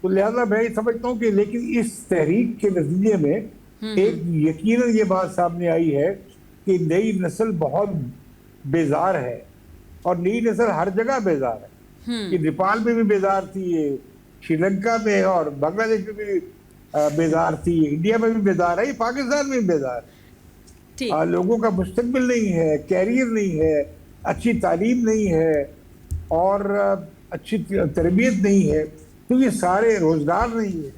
तो लिहाजा मैं समझता हूँ कि लेकिन इस तहरीक के नतीजे में एक यकीनन ये बात सामने आई है कि नई नस्ल बहुत बेजार है और नई नस्ल हर जगह बेजार है। कि नेपाल में भी बेजार थी, श्रीलंका में और बांग्लादेश में भी बेजार थी, इंडिया में भी बेजार है, पाकिस्तान में भी बेजार है। लोगों का मुस्तकबिल नहीं है, कैरियर नहीं है, अच्छी तालीम नहीं है और अच्छी तरबियत नहीं है, तो ये सारे रोजगार नहीं है,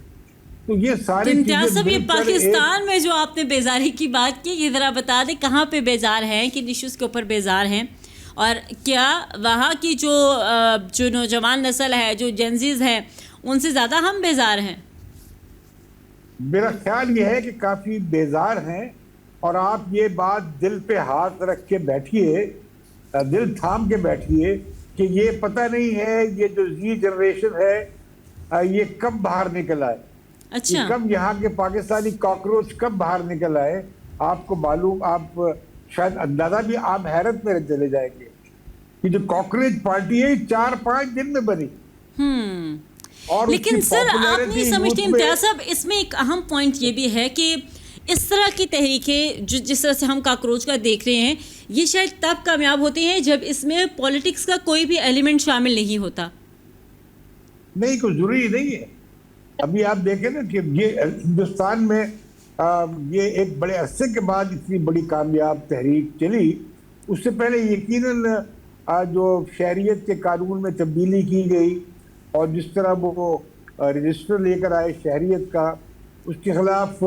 तो ये सारे इम्तियाज़ साहब, ये पाकिस्तान में जो आपने बेजारी की बात की, ये जरा बता दें कहाँ पे बेजार हैं, किन इश्यूज़ के ऊपर बेजार हैं, और क्या वहाँ की जो नौजवान नस्ल है, जो जेंजीज हैं, उनसे ज़्यादा हम बेजार हैं? मेरा ख्याल ये है कि काफ़ी बेजार हैं और आप ये बात दिल पे हाथ रख के बैठिए, दिल थाम के बैठिए कि ये पता नहीं है ये जो जी जनरेशन है ये कब बाहर निकल आए। अच्छा, कब यहाँ के पाकिस्तानी कॉकरोच कब बाहर निकल आए, आपको मालूम, आप शायद अंदाजा भी, आप हैरत में चले जाएंगे कि जो कॉकरोच पार्टी है 4-5 दिन में बनी। और लेकिन सर आप नहीं समझते इम्तियाज़ साहब, इसमें एक अहम पॉइंट ये भी है कि इस तरह की तहरीकें जो जिस तरह से हम काकरोच का देख रहे हैं, ये शायद तब कामयाब होती हैं जब इसमें पॉलिटिक्स का कोई भी एलिमेंट शामिल नहीं होता। नहीं, कोई जरूरी नहीं है। अभी आप देखें ना कि ये हिंदुस्तान में ये एक बड़े अरसे के बाद इतनी बड़ी कामयाब तहरीक चली। उससे पहले यकीनन जो शहरियत के कानून में तब्दीली की गई और जिस तरह वो रजिस्टर लेकर आए शहरियत का, उसके खिलाफ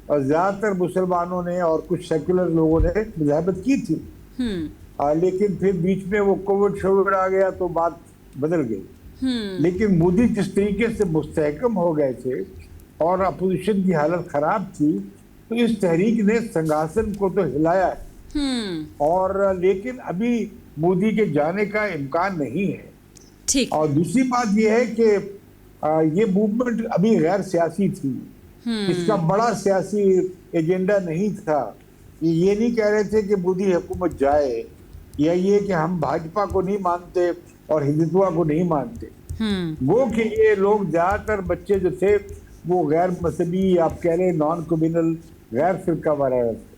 ज़्यादातर मुसलमानों ने और कुछ सेकुलर लोगों ने मुजाहबत की थी। लेकिन फिर बीच में वो कोविड आ गया तो बात बदल गई। लेकिन मोदी जिस तरीके से मुस्तहकम हो गए थे और अपोजिशन की हालत खराब थी, तो इस तहरीक ने संघासन को तो हिलाया है। और लेकिन अभी मोदी के जाने का इम्कान नहीं है। ठीक। और दूसरी बात यह है कि ये मूवमेंट अभी गैर सियासी थी, इसका बड़ा सियासी एजेंडा नहीं था। ये नहीं कह रहे थे कि मोदी हुकूमत जाए, या ये कि हम भाजपा को नहीं मानते और हिंदुत्व को नहीं मानते, वो कि ये लोग ज्यादातर बच्चे जो थे वो गैर मजहबी, आप कह रहे नॉन कम्युनल, गैर फिरका वाले थे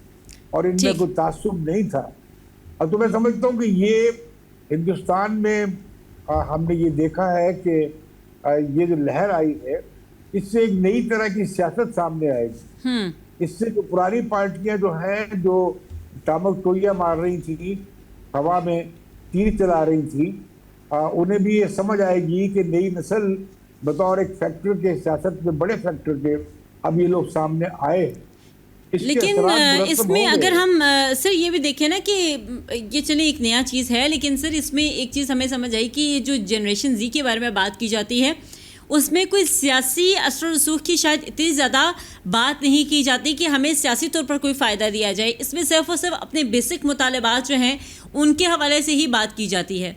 और इनमें कोई तासुब नहीं था। अब तो मैं समझता हूँ कि ये हिंदुस्तान में हमने ये देखा है कि ये जो लहर आई है इससे एक नई तरह की सियासत सामने आएगी। इससे जो पुरानी पार्टियां जो हैं, जो टामक टोलियां मार रही थी, हवा में तीर चला रही थी, उन्हें भी ये समझ आएगी कि नई नस्ल बतौर एक फैक्टर के, सियासत में बड़े फैक्टर के अब ये लोग सामने आए। लेकिन इसमें अगर हम सर ये भी देखें ना कि ये चले एक नया चीज़ है, लेकिन सर इसमें एक चीज़ हमें समझ आई कि ये जो जनरेशन जी के बारे में बात की जाती है उसमें कोई सियासी असर रसूख की शायद इतनी ज़्यादा बात नहीं की जाती कि हमें सियासी तौर पर कोई फ़ायदा दिया जाए। इसमें सिर्फ और सिर्फ अपने बेसिक मुतालबात जो हैं उनके हवाले से ही बात की जाती है।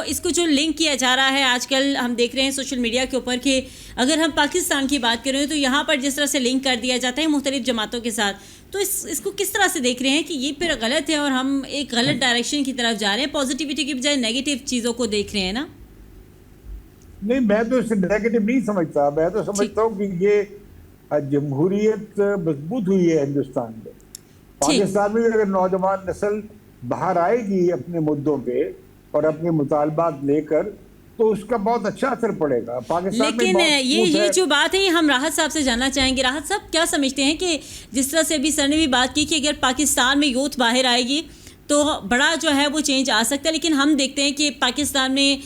इसको जो लिंक किया जा रहा है आजकल हम देख रहे हैं सोशल मीडिया के ऊपर कि अगर हम पाकिस्तान की बात करें तो यहाँ पर जिस तरह से लिंक कर दिया जाता है मुख्तलिफ जमातों के साथ, तो इसको किस तरह से देख रहे हैं कि ये फिर गलत है और हम एक गलत डायरेक्शन की तरफ जा रहे हैं, पॉजिटिविटी की बजाय नेगेटिव चीज़ों को देख रहे हैं ना? नहीं, मैं तो इसे नेगेटिव नहीं समझता। मैं तो समझता हूँ कि ये जमहूरियत मजबूत हुई है हिंदुस्तान में। पाकिस्तान में अगर नौजवान नस्ल बाहर आएगी अपने मुद्दों पे और अपने मुतालबात लेकर, तो उसका बहुत अच्छा असर पड़ेगा पाकिस्तान में। लेकिन ये जो बात है हम राहत साहब से जानना चाहेंगे। राहत साहब क्या समझते हैं कि जिस तरह से अभी सर ने भी बात की कि अगर पाकिस्तान में यूथ बाहर आएगी तो बड़ा जो है वो चेंज आ सकता है, लेकिन हम देखते हैं कि पाकिस्तान में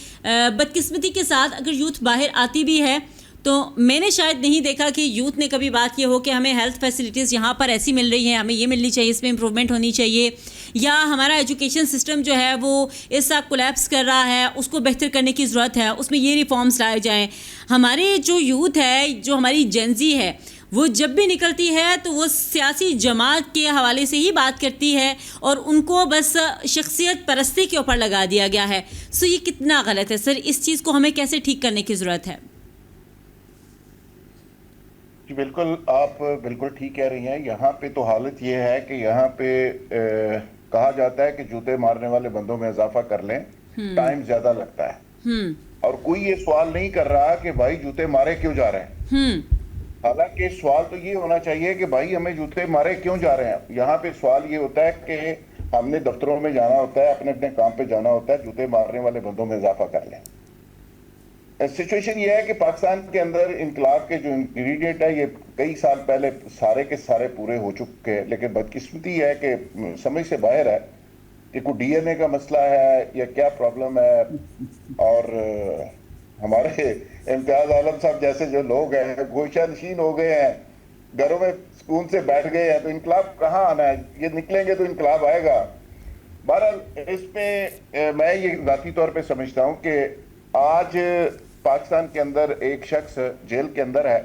बदकिस्मती के साथ अगर यूथ बाहर आती भी है तो मैंने शायद नहीं देखा कि यूथ ने कभी बात की हो कि हमें हेल्थ फैसिलिटीज़ यहाँ पर ऐसी मिल रही हैं, हमें ये मिलनी चाहिए, इसमें इम्प्रूवमेंट होनी चाहिए, या हमारा एजुकेशन सिस्टम जो है वो इस साथ कोलैप्स कर रहा है, उसको बेहतर करने की ज़रूरत है, उसमें ये रिफॉर्म्स लाए जाएँ। हमारे जो यूथ है, जो हमारी जेनजी है, वो जब भी निकलती है तो वो सियासी जमात के हवाले से ही बात करती है और उनको बस शख्सियत परस्ती के ऊपर लगा दिया गया है। ये कितना गलत है सर? इस चीज़ को हमें कैसे ठीक करने की ज़रूरत है? जी बिल्कुल, आप बिल्कुल ठीक कह रही हैं। यहाँ पे तो हालत ये है कि यहाँ पे कहा जाता है कि जूते मारने वाले बंदों में इजाफा कर लें, टाइम ज्यादा लगता है। और कोई ये सवाल नहीं कर रहा कि भाई जूते मारे क्यों जा रहे हैं। हालांकि सवाल तो ये होना चाहिए कि भाई हमें जूते मारे क्यों जा रहे हैं। यहाँ पे सवाल ये होता है कि हमने दफ्तरों में जाना होता है, अपने अपने काम पे जाना होता है, जूते मारने वाले बंदों में इजाफा कर लें। सिचुएशन ये है कि पाकिस्तान के अंदर इनकलाब के जो इंग्रेडिएंट है ये कई साल पहले सारे के सारे पूरे हो चुके हैं, लेकिन बदकिस्मती है कि समझ से बाहर है कि कोई डीएनए का मसला है या क्या प्रॉब्लम है। और हमारे इम्तियाज आलम साहब जैसे जो लोग हैं गोशा नशीन हो गए हैं, घरों में सुकून से बैठ गए हैं, तो इनकलाब कहाँ आना है? ये निकलेंगे तो इनकलाब आएगा। बहरहाल इस पे मैं ये ज़ाती तौर पे समझता हूँ कि आज पाकिस्तान के अंदर एक शख्स जेल के अंदर है,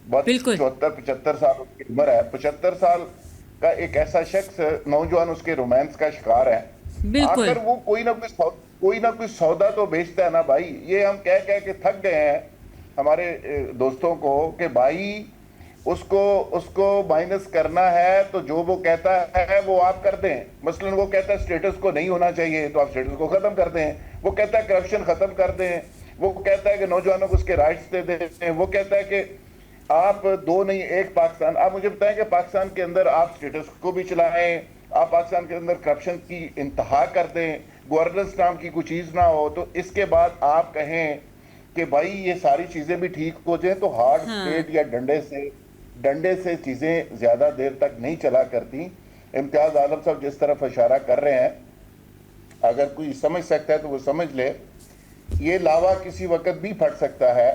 74-75 साल उसकी उम्र है। 75 साल का एक ऐसा शख्स, नौजवान उसके रोमांस का शिकार है। आखिर वो कोई ना कोई सौदा तो बेचता है ना भाई। ये हम कह के थक गए हैं हमारे दोस्तों को कि भाई उसको माइनस करना है तो जो वो कहता है वो आप कर दें। मसलन वो कहता है स्टेटस को नहीं होना चाहिए तो आप स्टेटस को खत्म कर दें। वो कहता है करप्शन खत्म कर दें। वो कहता है कि नौजवानों को उसके राइट्स दे दें। वो कहता है कि आप दो नहीं एक पाकिस्तान। आप मुझे बताएं कि पाकिस्तान के अंदर आप स्टेटस को भी चलाएं, आप पाकिस्तान के अंदर करप्शन की इंतहा कर दें, गवर्नेंस नाम की कोई चीज ना हो, तो इसके बाद आप कहें कि भाई ये सारी चीजें भी ठीक हो जाए, तो हार्ड स्टेट या डंडे से चीजें ज्यादा देर तक नहीं चला करती। इम्तियाज आलम साहब जिस तरफ इशारा कर रहे हैं, अगर कोई समझ सकता है तो वो समझ ले, ये लावा किसी वक्त भी फट सकता है।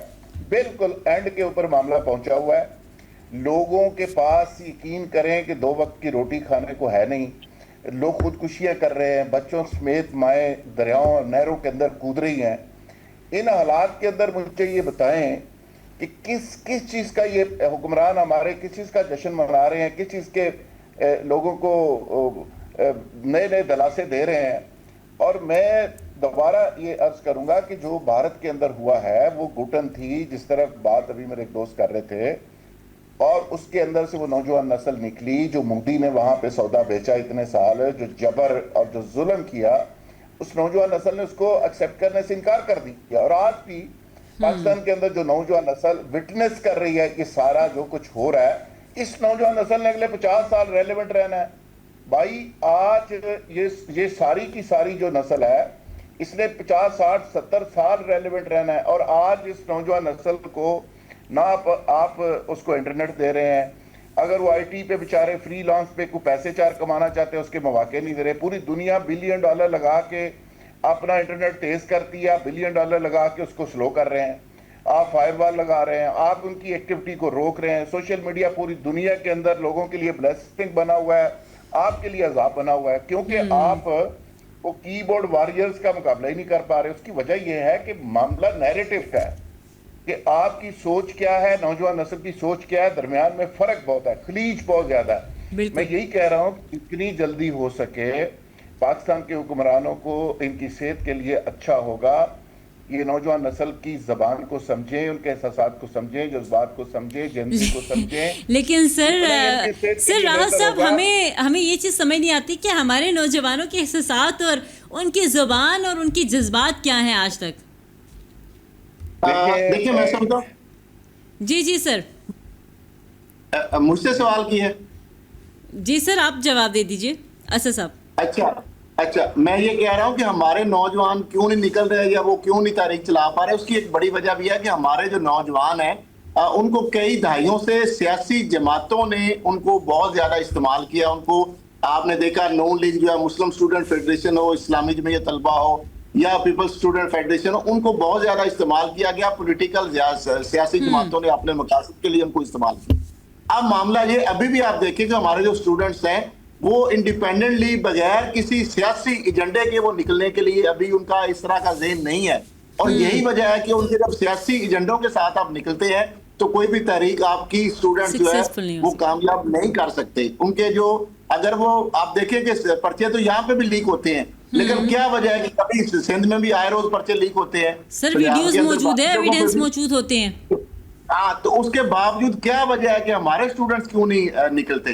बिल्कुल एंड के ऊपर मामला पहुंचा हुआ है। लोगों के पास यकीन करें कि 2 वक्त की रोटी खाने को है नहीं। लोग खुदकुशियां कर रहे हैं, बच्चों समेत माएँ दरियाओं नहरों के अंदर कूद रही हैं। इन हालात के अंदर मुझे ये बताएं कि किस चीज़ का ये हुक्मरान हमारे किस चीज़ का जश्न मना रहे हैं, किस चीज़ के लोगों को नए नए दलासे दे रहे हैं। और मैं दोबारा ये अर्ज करूंगा कि जो भारत के अंदर हुआ है वो घुटन थी, जिस तरह बात अभी मेरे एक दोस्त कर रहे थे और उसके अंदर से वो नौजवान नस्ल निकली जो मोदी ने वहां पे सौदा बेचा इतने साल, जो जबर और जो जुल्म किया, उस नौजवान नस्ल ने उसको एक्सेप्ट करने से इनकार कर दिया। और आज भी पाकिस्तान के अंदर जो नौजवान नस्ल विटनेस कर रही है कि सारा जो कुछ हो रहा है, इस नौजवान नस्ल ने अगले 50 साल रेलेवेंट रहना है। भाई आज ये सारी की सारी जो नस्ल है इसने 50, 60, 70 साल रेलेवेंट रहना है। और आज इस नौजवान नस्ल को ना आप उसको इंटरनेट दे रहे हैं, अगर वो आईटी पे बेचारे फ्रीलांस पे कोई पैसे चार कमाना चाहते हैं उसके मौके नहीं दे रहे। पूरी दुनिया $बिलियन लगा के अपना इंटरनेट तेज करती है, $बिलियन लगा के उसको स्लो कर रहे हैं। आप फायरवॉल लगा रहे हैं, आप उनकी एक्टिविटी को रोक रहे हैं। सोशल मीडिया पूरी दुनिया के अंदर लोगों के लिए ब्लेसिंग बना हुआ है, आपके लिए अजाब बना हुआ है, क्योंकि आप वो कीबोर्ड वॉरियर्स का मुकाबला ही नहीं कर पा रहे। उसकी वजह यह है कि मामला नैरेटिव का है कि आपकी सोच क्या है, नौजवान नस्ल की सोच क्या है, दरमियान में फर्क बहुत है, खलीज बहुत ज्यादा है। मैं यही कह रहा हूं कि जितनी जल्दी हो सके पाकिस्तान के हुक्मरानों को इनकी सेहत के लिए अच्छा होगा, ये नौजवान नस्ल की जबान को समझें, उनके एहसास को समझें, जज्बात को समझें, जनसी को समझें। लेकिन सर राहत साहब, हमें ये चीज़ समझ नहीं आती कि हमारे नौजवानों के एहसास और उनकी जुबान और उनकी जज्बात क्या हैं आज तक। देखिए मैं समझता, जी सर, मुझसे सवाल की है। जी सर, आप जवाब दे दीजिए असद साहब। अच्छा, मैं ये कह रहा हूँ कि हमारे नौजवान क्यों नहीं निकल रहे या वो क्यों नहीं तारीख चला पा रहे, उसकी एक बड़ी वजह भी है कि हमारे जो नौजवान हैं उनको कई दहाइयों से सियासी जमातों ने उनको बहुत ज्यादा इस्तेमाल किया। उनको आपने देखा नून लीग जो है, मुस्लिम स्टूडेंट फेडरेशन हो, इस्लामी जमीयत तलबा हो या पीपल्स स्टूडेंट फेडरेशन हो, उनको बहुत ज्यादा इस्तेमाल किया गया। पॉलिटिकल सियासी जमातों ने अपने मकासद के लिए उनको इस्तेमाल किया। अब मामला ये, अभी भी आप देखिए कि हमारे जो स्टूडेंट्स हैं वो इंडिपेंडेंटली बगैर किसी सियासी एजेंडे के वो निकलने के लिए अभी उनका इस तरह का ज़हन नहीं है। और यही वजह है कि उनके जब सियासी एजेंडों के साथ आप निकलते हैं तो कोई भी तहरीक आपकी स्टूडेंट जो है वो कामयाब नहीं कर सकते। उनके जो, अगर वो आप देखें कि पर्चे तो यहाँ पे भी लीक होते हैं, लेकिन क्या वजह है कि कभी सिंध में भी आए रोज पर्चे लीक होते हैं, सर वीडियोस मौजूद है, एविडेंस मौजूद होते हैं। हाँ, तो उसके बावजूद क्या वजह है कि हमारे स्टूडेंट्स क्यों नहीं निकलते?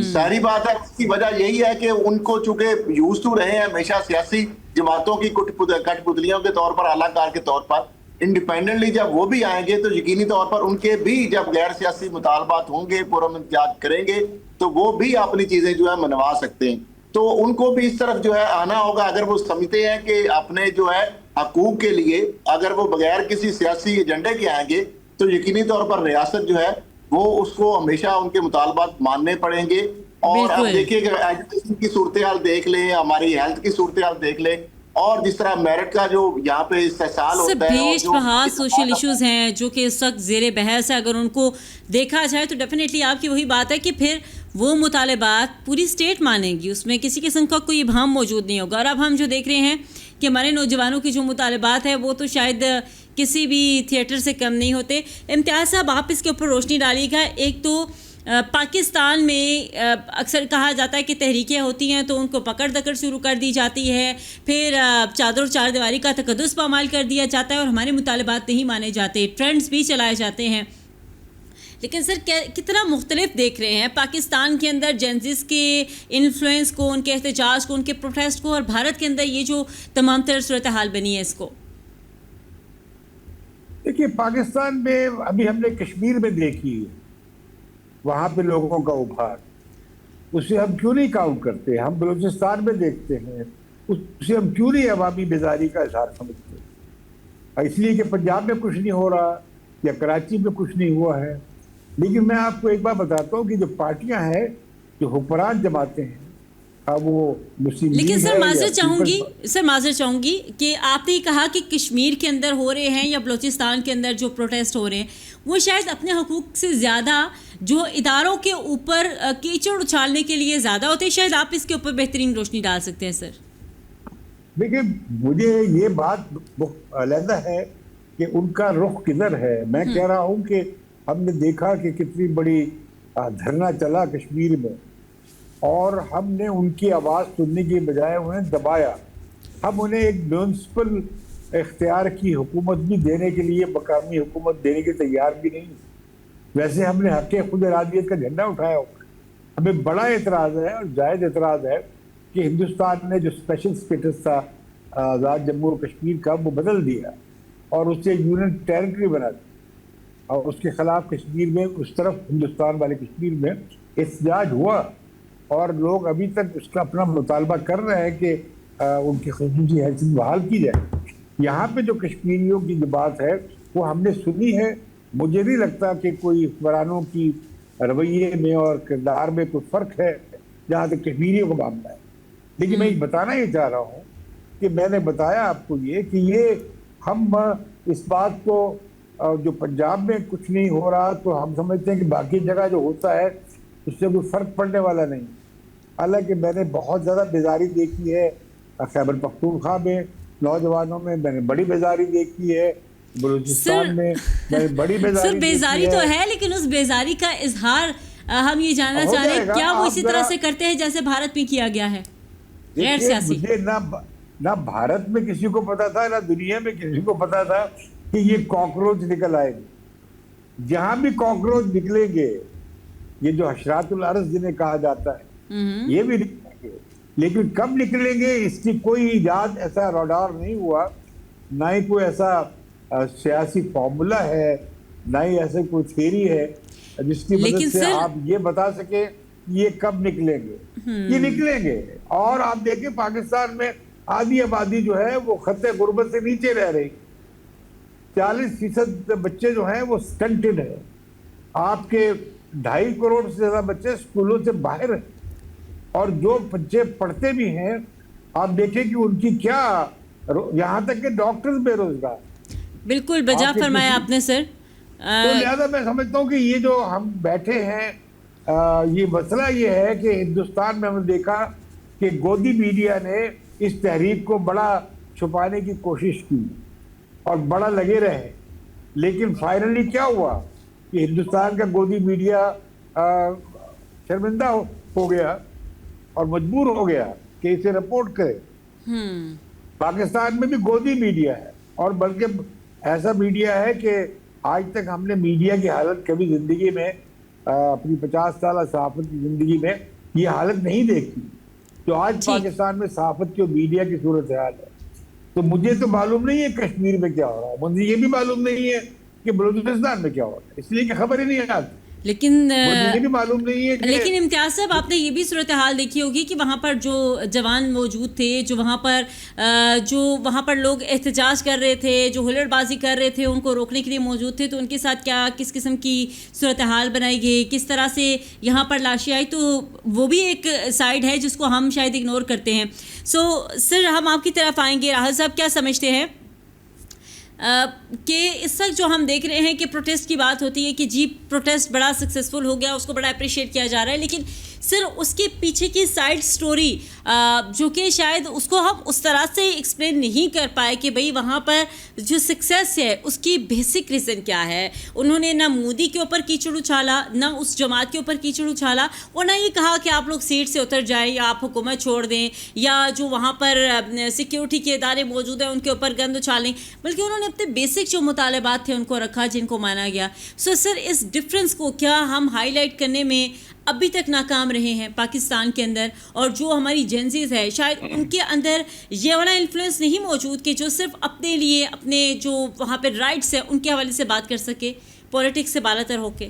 सारी बात है, उसकी वजह यही है कि उनको चूंकि यूज टू रहे हैं हमेशा सियासी जमातों की कठपुतलियों के तौर पर, अलाकार के तौर पर। इंडिपेंडेंटली जब वो भी आएंगे तो यकीनी तौर पर उनके भी जब गैर सियासी मुतालबात होंगे, पुरअमन करेंगे, तो वो भी अपनी चीजें जो है मनवा सकते हैं। तो उनको भी इस तरफ जो है आना होगा। अगर वो समझते हैं कि अपने जो है हकूक के लिए अगर वो बगैर किसी सियासी एजेंडे के आएंगे तो यकीनी तौर पर रियासत जो है वो उसको हमेशा उनके मुतालबात मानने पड़ेंगे। और अब देखिए कि एजुकेशन की सूरत हाल देख लें, हमारी हेल्थ की सूरत हाल देख लें, और जिस तरह मेरिट का जो यहाँ पे इस्तेसाल होता है, बेशबहा सोशल इश्यूज हैं जो कि इस वक्त ज़ेरे बहस है। अगर उनको देखा जाए तो डेफिनेटली आपकी वही बात है कि फिर वो मुतालबात पूरी स्टेट मानेगी, उसमें किसी किस्म का कोई इबहम मौजूद नहीं होगा। और अब हम जो देख रहे हैं कि हमारे नौजवानों की जो मुतालबात है वो तो शायद किसी भी थिएटर से कम नहीं होते। इम्तियाज़ साहब, आप इसके ऊपर रोशनी डालिएगा। एक तो पाकिस्तान में अक्सर कहा जाता है कि तहरीकें होती हैं तो उनको पकड़ दकड़ शुरू कर दी जाती है, फिर चादर और चार दीवारी का तकद्दुस पामाल कर दिया जाता है और हमारे मुतालबात नहीं माने जाते, ट्रेंड्स भी चलाए जाते हैं। लेकिन सर कितना मुख्तलिफ देख रहे हैं पाकिस्तान के अंदर जेंजिस के इन्फ्लुएंस को, उनके एहतजाज को, उनके प्रोटेस्ट को, और भारत के अंदर ये जो तमाम तरह सूरत हाल बनी है इसको। देखिए, पाकिस्तान में अभी हमने कश्मीर में देखी वहाँ पे लोगों का उभार, उसे हम क्यों नहीं काउंट करते? हम बलूचिस्तान में देखते हैं, उसे हम क्यों नहीं अवामी बेजारी का इजहार समझते? इसलिए कि पंजाब में कुछ नहीं हो रहा या कराची में कुछ नहीं हुआ है। लेकिन मैं आपको एक बात बताता हूँ कि जो पार्टियां हैं, जो हुक्मरान जमातें हैं, वो मुस्लिम, लेकिन सर माजर चाहूंगी कि आपने कहा कि कश्मीर के अंदर हो रहे हैं या बलूचिस्तान के अंदर जो प्रोटेस्ट हो रहे हैं वो शायद अपने हकूक से ज़्यादा जो इदारों के ऊपर कीचड़ उछालने के लिए ज़्यादा होते हैं। शायद आप इसके ऊपर बेहतरीन रोशनी डाल सकते हैं सर। देखिए, मुझे ये बात अलहदा है कि उनका रुख किधर है। मैं कह रहा हूँ कि हमने देखा कि कितनी बड़ी धरना चला कश्मीर में और हमने उनकी आवाज़ सुनने के बजाय उन्हें दबाया। हम उन्हें एक म्यूनसिपल इख्तियार की हुकूमत भी देने के लिए, मकामी हुकूमत देने के तैयार भी नहीं। वैसे हमने हक खुद इरादियत का झंडा उठाया हुआ है। हमें बड़ा एतराज है और जायज एतराज है कि हिंदुस्तान ने जो स्पेशल स्टेटस था आज़ाद जम्मू और कश्मीर का, वो बदल दिया और उससे यूनियन टेरिटरी बना दिया और उसके खिलाफ कश्मीर में, उस तरफ हिंदुस्तान वाले कश्मीर में एहतजाज हुआ और लोग अभी तक उसका अपना मुतालबा कर रहे हैं कि उनकी ख़ुसूसी हैसियत बहाल की जाए। यहाँ पे जो कश्मीरियों की जो बात है वो हमने सुनी है। मुझे नहीं लगता कि कोई हुक्मरानों की रवैये में और किरदार में कोई फ़र्क है जहाँ तक कश्मीरियों का मामला है। लेकिन मैं ये बताना ही चाह रहा हूँ कि मैंने बताया आपको ये कि ये हम इस बात को जो पंजाब में कुछ नहीं हो रहा तो हम समझते हैं कि बाकी जगह जो होता है उससे कोई फ़र्क पड़ने वाला नहीं। हालांकि मैंने बहुत ज़्यादा बेजारी देखी है खैबर पख्तूनख्वा में, नौजवानों में मैंने बड़ी बेजारी देखी है, बलूचिस्तान में मैंने बड़ी बेजारी सर बेजारी तो है, लेकिन उस बेजारी का इजहार हम ये जानना चाह रहे हैं क्या वो इसी तरह से करते हैं जैसे भारत में किया गया है? गैर सियासी। मुझे ना भारत में किसी को पता था ना दुनिया में किसी को पता था कि ये कॉकरोच निकल आएंगे। जहां भी कॉकरोच निकलेंगे, ये जो हशरातुल अर्ज़ जिन्हें कहा जाता है, ये भी निकलेंगे, लेकिन कब निकलेंगे इसकी कोई इजाद, ऐसा रडार नहीं हुआ, ना ही कोई ऐसा सियासी फॉर्मूला है, ना ही ऐसे कोई थ्योरी है जिसकी मदद से आप ये बता सके ये कब निकलेंगे। ये निकलेंगे। और आप देखिए पाकिस्तान में आधी आबादी जो है वो खत्ते गुर्बत से नीचे रह रही, 40% बच्चे जो हैं वो स्टंटेड है। आपके 2.5 करोड़ से ज्यादा बच्चे स्कूलों से बाहर हैं और जो बच्चे पढ़ते भी हैं आप देखें कि उनकी क्या, यहाँ तक के डॉक्टर्स बेरोजगार। बिल्कुल बजा फरमाया आपने सर। तो लिहाजा मैं समझता हूँ कि ये जो हम बैठे हैं ये मसला ये है कि हिंदुस्तान में हमने देखा कि गोदी मीडिया ने इस तहरीक को बड़ा छुपाने की कोशिश की और बड़ा लगे रहे, लेकिन फाइनली क्या हुआ कि हिंदुस्तान का गोदी मीडिया शर्मिंदा हो गया और मजबूर हो गया कि इसे रिपोर्ट करे। पाकिस्तान में भी गोदी मीडिया है और बल्कि ऐसा मीडिया है कि आज तक हमने मीडिया की हालत कभी जिंदगी में अपनी 50 साल सहाफत की जिंदगी में ये हालत नहीं देखी तो आज पाकिस्तान में सहाफत की और मीडिया की सूरत हाल है। तो मुझे तो मालूम नहीं है कश्मीर में क्या हो रहा है, मुझे ये भी मालूम नहीं है कि बलूचिस्तान में क्या हो रहा है, इसलिए कि खबर ही नहीं आती। लेकिन मुझे भी मालूम नहीं है। लेकिन इम्तियाज साहब आपने ये भी सूरत हाल देखी होगी कि वहाँ पर जो जवान मौजूद थे, जो वहाँ पर लोग एहतजाज कर रहे थे, जो हुल्लड़बाजी कर रहे थे, उनको रोकने के लिए मौजूद थे, तो उनके साथ क्या किस किस्म की सूरत हाल बनाई गई, किस तरह से यहाँ पर लाशें आई, तो वो भी एक साइड है जिसको हम शायद इग्नोर करते हैं। सर हम आपकी तरफ आएंगे। राहल साहब क्या समझते हैं कि इस वक्त जो हम देख रहे हैं कि प्रोटेस्ट की बात होती है कि जी प्रोटेस्ट बड़ा सक्सेसफुल हो गया, उसको बड़ा अप्रिशिएट किया जा रहा है, लेकिन सर उसके पीछे की साइड स्टोरी जो कि शायद उसको हम उस तरह से एक्सप्लेन नहीं कर पाए कि भाई वहाँ पर जो सक्सेस है उसकी बेसिक रीज़न क्या है। उन्होंने ना मोदी के ऊपर कीचड़ उछाला, ना उस जमात के ऊपर कीचड़ उछाला, और ना ये कहा कि आप लोग सीट से उतर जाएं या आप हुकूमत छोड़ दें या जो वहाँ पर सिक्योरिटी के इदारे मौजूद हैं उनके ऊपर गंद उछालें, बल्कि उन्होंने अपने बेसिक जो मुतालबात थे उनको रखा जिनको माना गया। सर इस डिफरेंस को क्या हम हाईलाइट करने में अभी तक नाकाम रहे हैं पाकिस्तान के अंदर, और जो हमारी जेंजीज है शायद उनके अंदर ये वाला इन्फ्लुएंस नहीं मौजूद कि जो सिर्फ अपने लिए अपने जो वहाँ पे राइट्स है उनके हवाले से बात कर सके, पॉलिटिक्स से बालातर होके।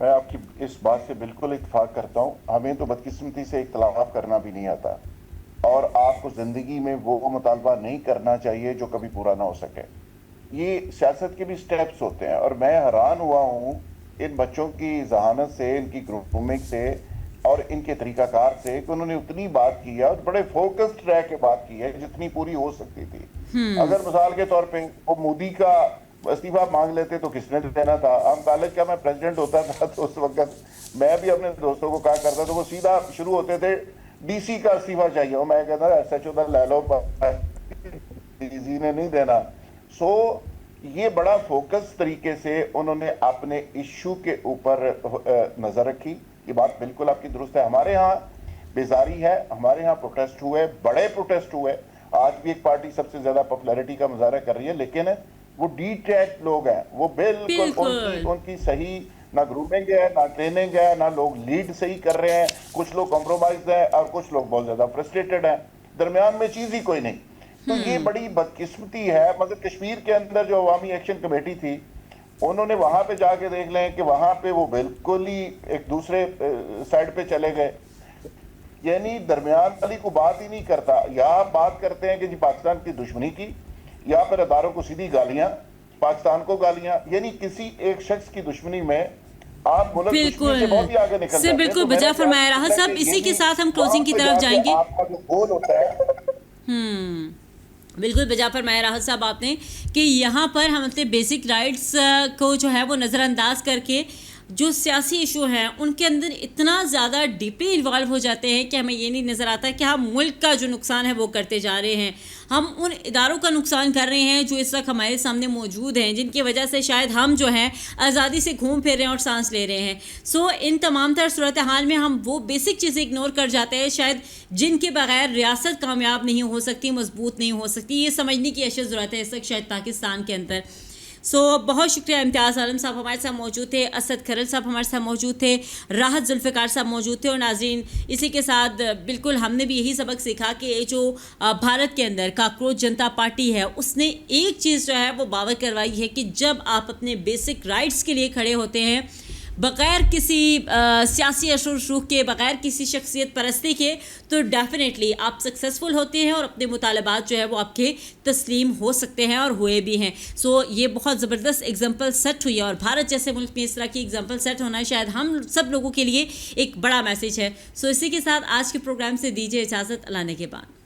मैं आपकी इस बात से बिल्कुल इत्तेफाक करता हूँ। हमें तो बदकिस्मती से इख्तलाफ करना भी नहीं आता और आपको ज़िंदगी में वो मुतालबा नहीं करना चाहिए जो कभी पूरा ना हो सके। ये सियासत के भी स्टेप्स होते हैं और मैं हैरान हुआ हूँ इन बच्चों की जहानत से, इनकी ग्रूमिंग से और इनके तरीकाकार से कि उन्होंने उतनी बात की है और बड़े फोकस्ड रह के बात की है जितनी पूरी हो सकती थी। अगर मिसाल के तौर पे वो मोदी का इस्तीफा मांग लेते तो किसने देना था। हम कॉलेज का मैं प्रेसिडेंट होता था तो उस वक्त मैं भी अपने दोस्तों को कहा करता तो वो सीधा शुरू होते थे डीसी का इस्तीफा चाहिए, और मैं कहता SHO का ले लो, डीसी ने नहीं देना। ये बड़ा फोकस तरीके से उन्होंने अपने इशू के ऊपर नजर रखी। ये बात बिल्कुल आपकी दुरुस्त है। हमारे यहाँ बेजारी है, हमारे यहाँ प्रोटेस्ट हुए, बड़े प्रोटेस्ट हुए। आज भी एक पार्टी सबसे ज्यादा पॉपुलैरिटी का मुजाहरा कर रही है, लेकिन वो डिटैच लोग हैं, वो बिल्कुल उनकी सही ना ग्रूमिंग है, ना ट्रेनिंग है, ना लोग लीड सही कर रहे हैं, कुछ लोग कॉम्प्रोमाइज हैं और कुछ लोग बहुत ज्यादा फ्रस्ट्रेटेड हैं, दरमियान में चीज ही कोई नहीं। तो ये बड़ी बदकिस्मती है। मगर कश्मीर के अंदर जो अवामी एक्शन कमेटी थी, उन्होंने वहां पे जाके देख लें कि वहां पे वो बिल्कुल ही एक दूसरे साइड पे चले गए, यानी दरमियान वाली को बात ही नहीं करता। या बात करते हैं कि जी पाकिस्तान की दुश्मनी की, या फिर अदारों को सीधी गालियां, पाकिस्तान को गालियां, यानी किसी एक शख्स की दुश्मनी में आप मुल्क दुश्मनी से बहुत ही आगे निकल जाते हैं। बिल्कुल बजा फरमाया राहत साहब। इसी के साथ हम क्लोजिंग की तरफ जाएंगे। आपका जो गोल होता है, बिल्कुल बजा फरमाया राहत साहब आपने कि यहाँ पर हम अपने बेसिक राइट्स को जो है वो नज़रअंदाज करके जो सियासी इशू हैं उनके अंदर इतना ज़्यादा डीपली इन्वॉल्व हो जाते हैं कि हमें ये नहीं नज़र आता कि हम मुल्क का जो नुकसान है वो करते जा रहे हैं, हम उन इदारों का नुकसान कर रहे हैं जो इस वक्त हमारे सामने मौजूद हैं, जिनकी वजह से शायद हम जो हैं आज़ादी से घूम फिर रहे हैं और सांस ले रहे हैं। सो इन तमाम तर सूरत हाल में हम वो बेसिक चीज़ें इग्नोर कर जाते हैं शायद, जिनके बगैर रियासत कामयाब नहीं हो सकती, मजबूत नहीं हो सकती। ये समझने की अशद ज़रूरत है इस वक्त शायद पाकिस्तान के अंदर। बहुत शुक्रिया। इम्तियाज़ आलम साहब हमारे साथ मौजूद थे, असद खरल साहब हमारे साथ मौजूद थे, राहत जुल्फ़िकार साहब मौजूद थे। और नाज़रीन, इसी के साथ बिल्कुल हमने भी यही सबक सीखा कि ये जो भारत के अंदर काकरोच जनता पार्टी है, उसने एक चीज़ जो है वो बावर करवाई है कि जब आप अपने बेसिक राइट्स के लिए खड़े होते हैं बग़ैर किसी सियासी असर रुख के, बग़ैर किसी शख्सियत परस्ती के, तो डेफिनेटली आप सक्सेसफुल होते हैं और अपने मुतालबात जो है वो आपके तस्लीम हो सकते हैं और हुए भी हैं। ये बहुत ज़बरदस्त एग्जाम्पल सेट हुई है और भारत जैसे मुल्क में इस तरह की एग्जाम्पल सेट होना शायद हम सब लोगों के लिए एक बड़ा मैसेज है। इसी के साथ आज के प्रोग्राम से दीजिए इजाज़त, अल्लाह ने के बाद।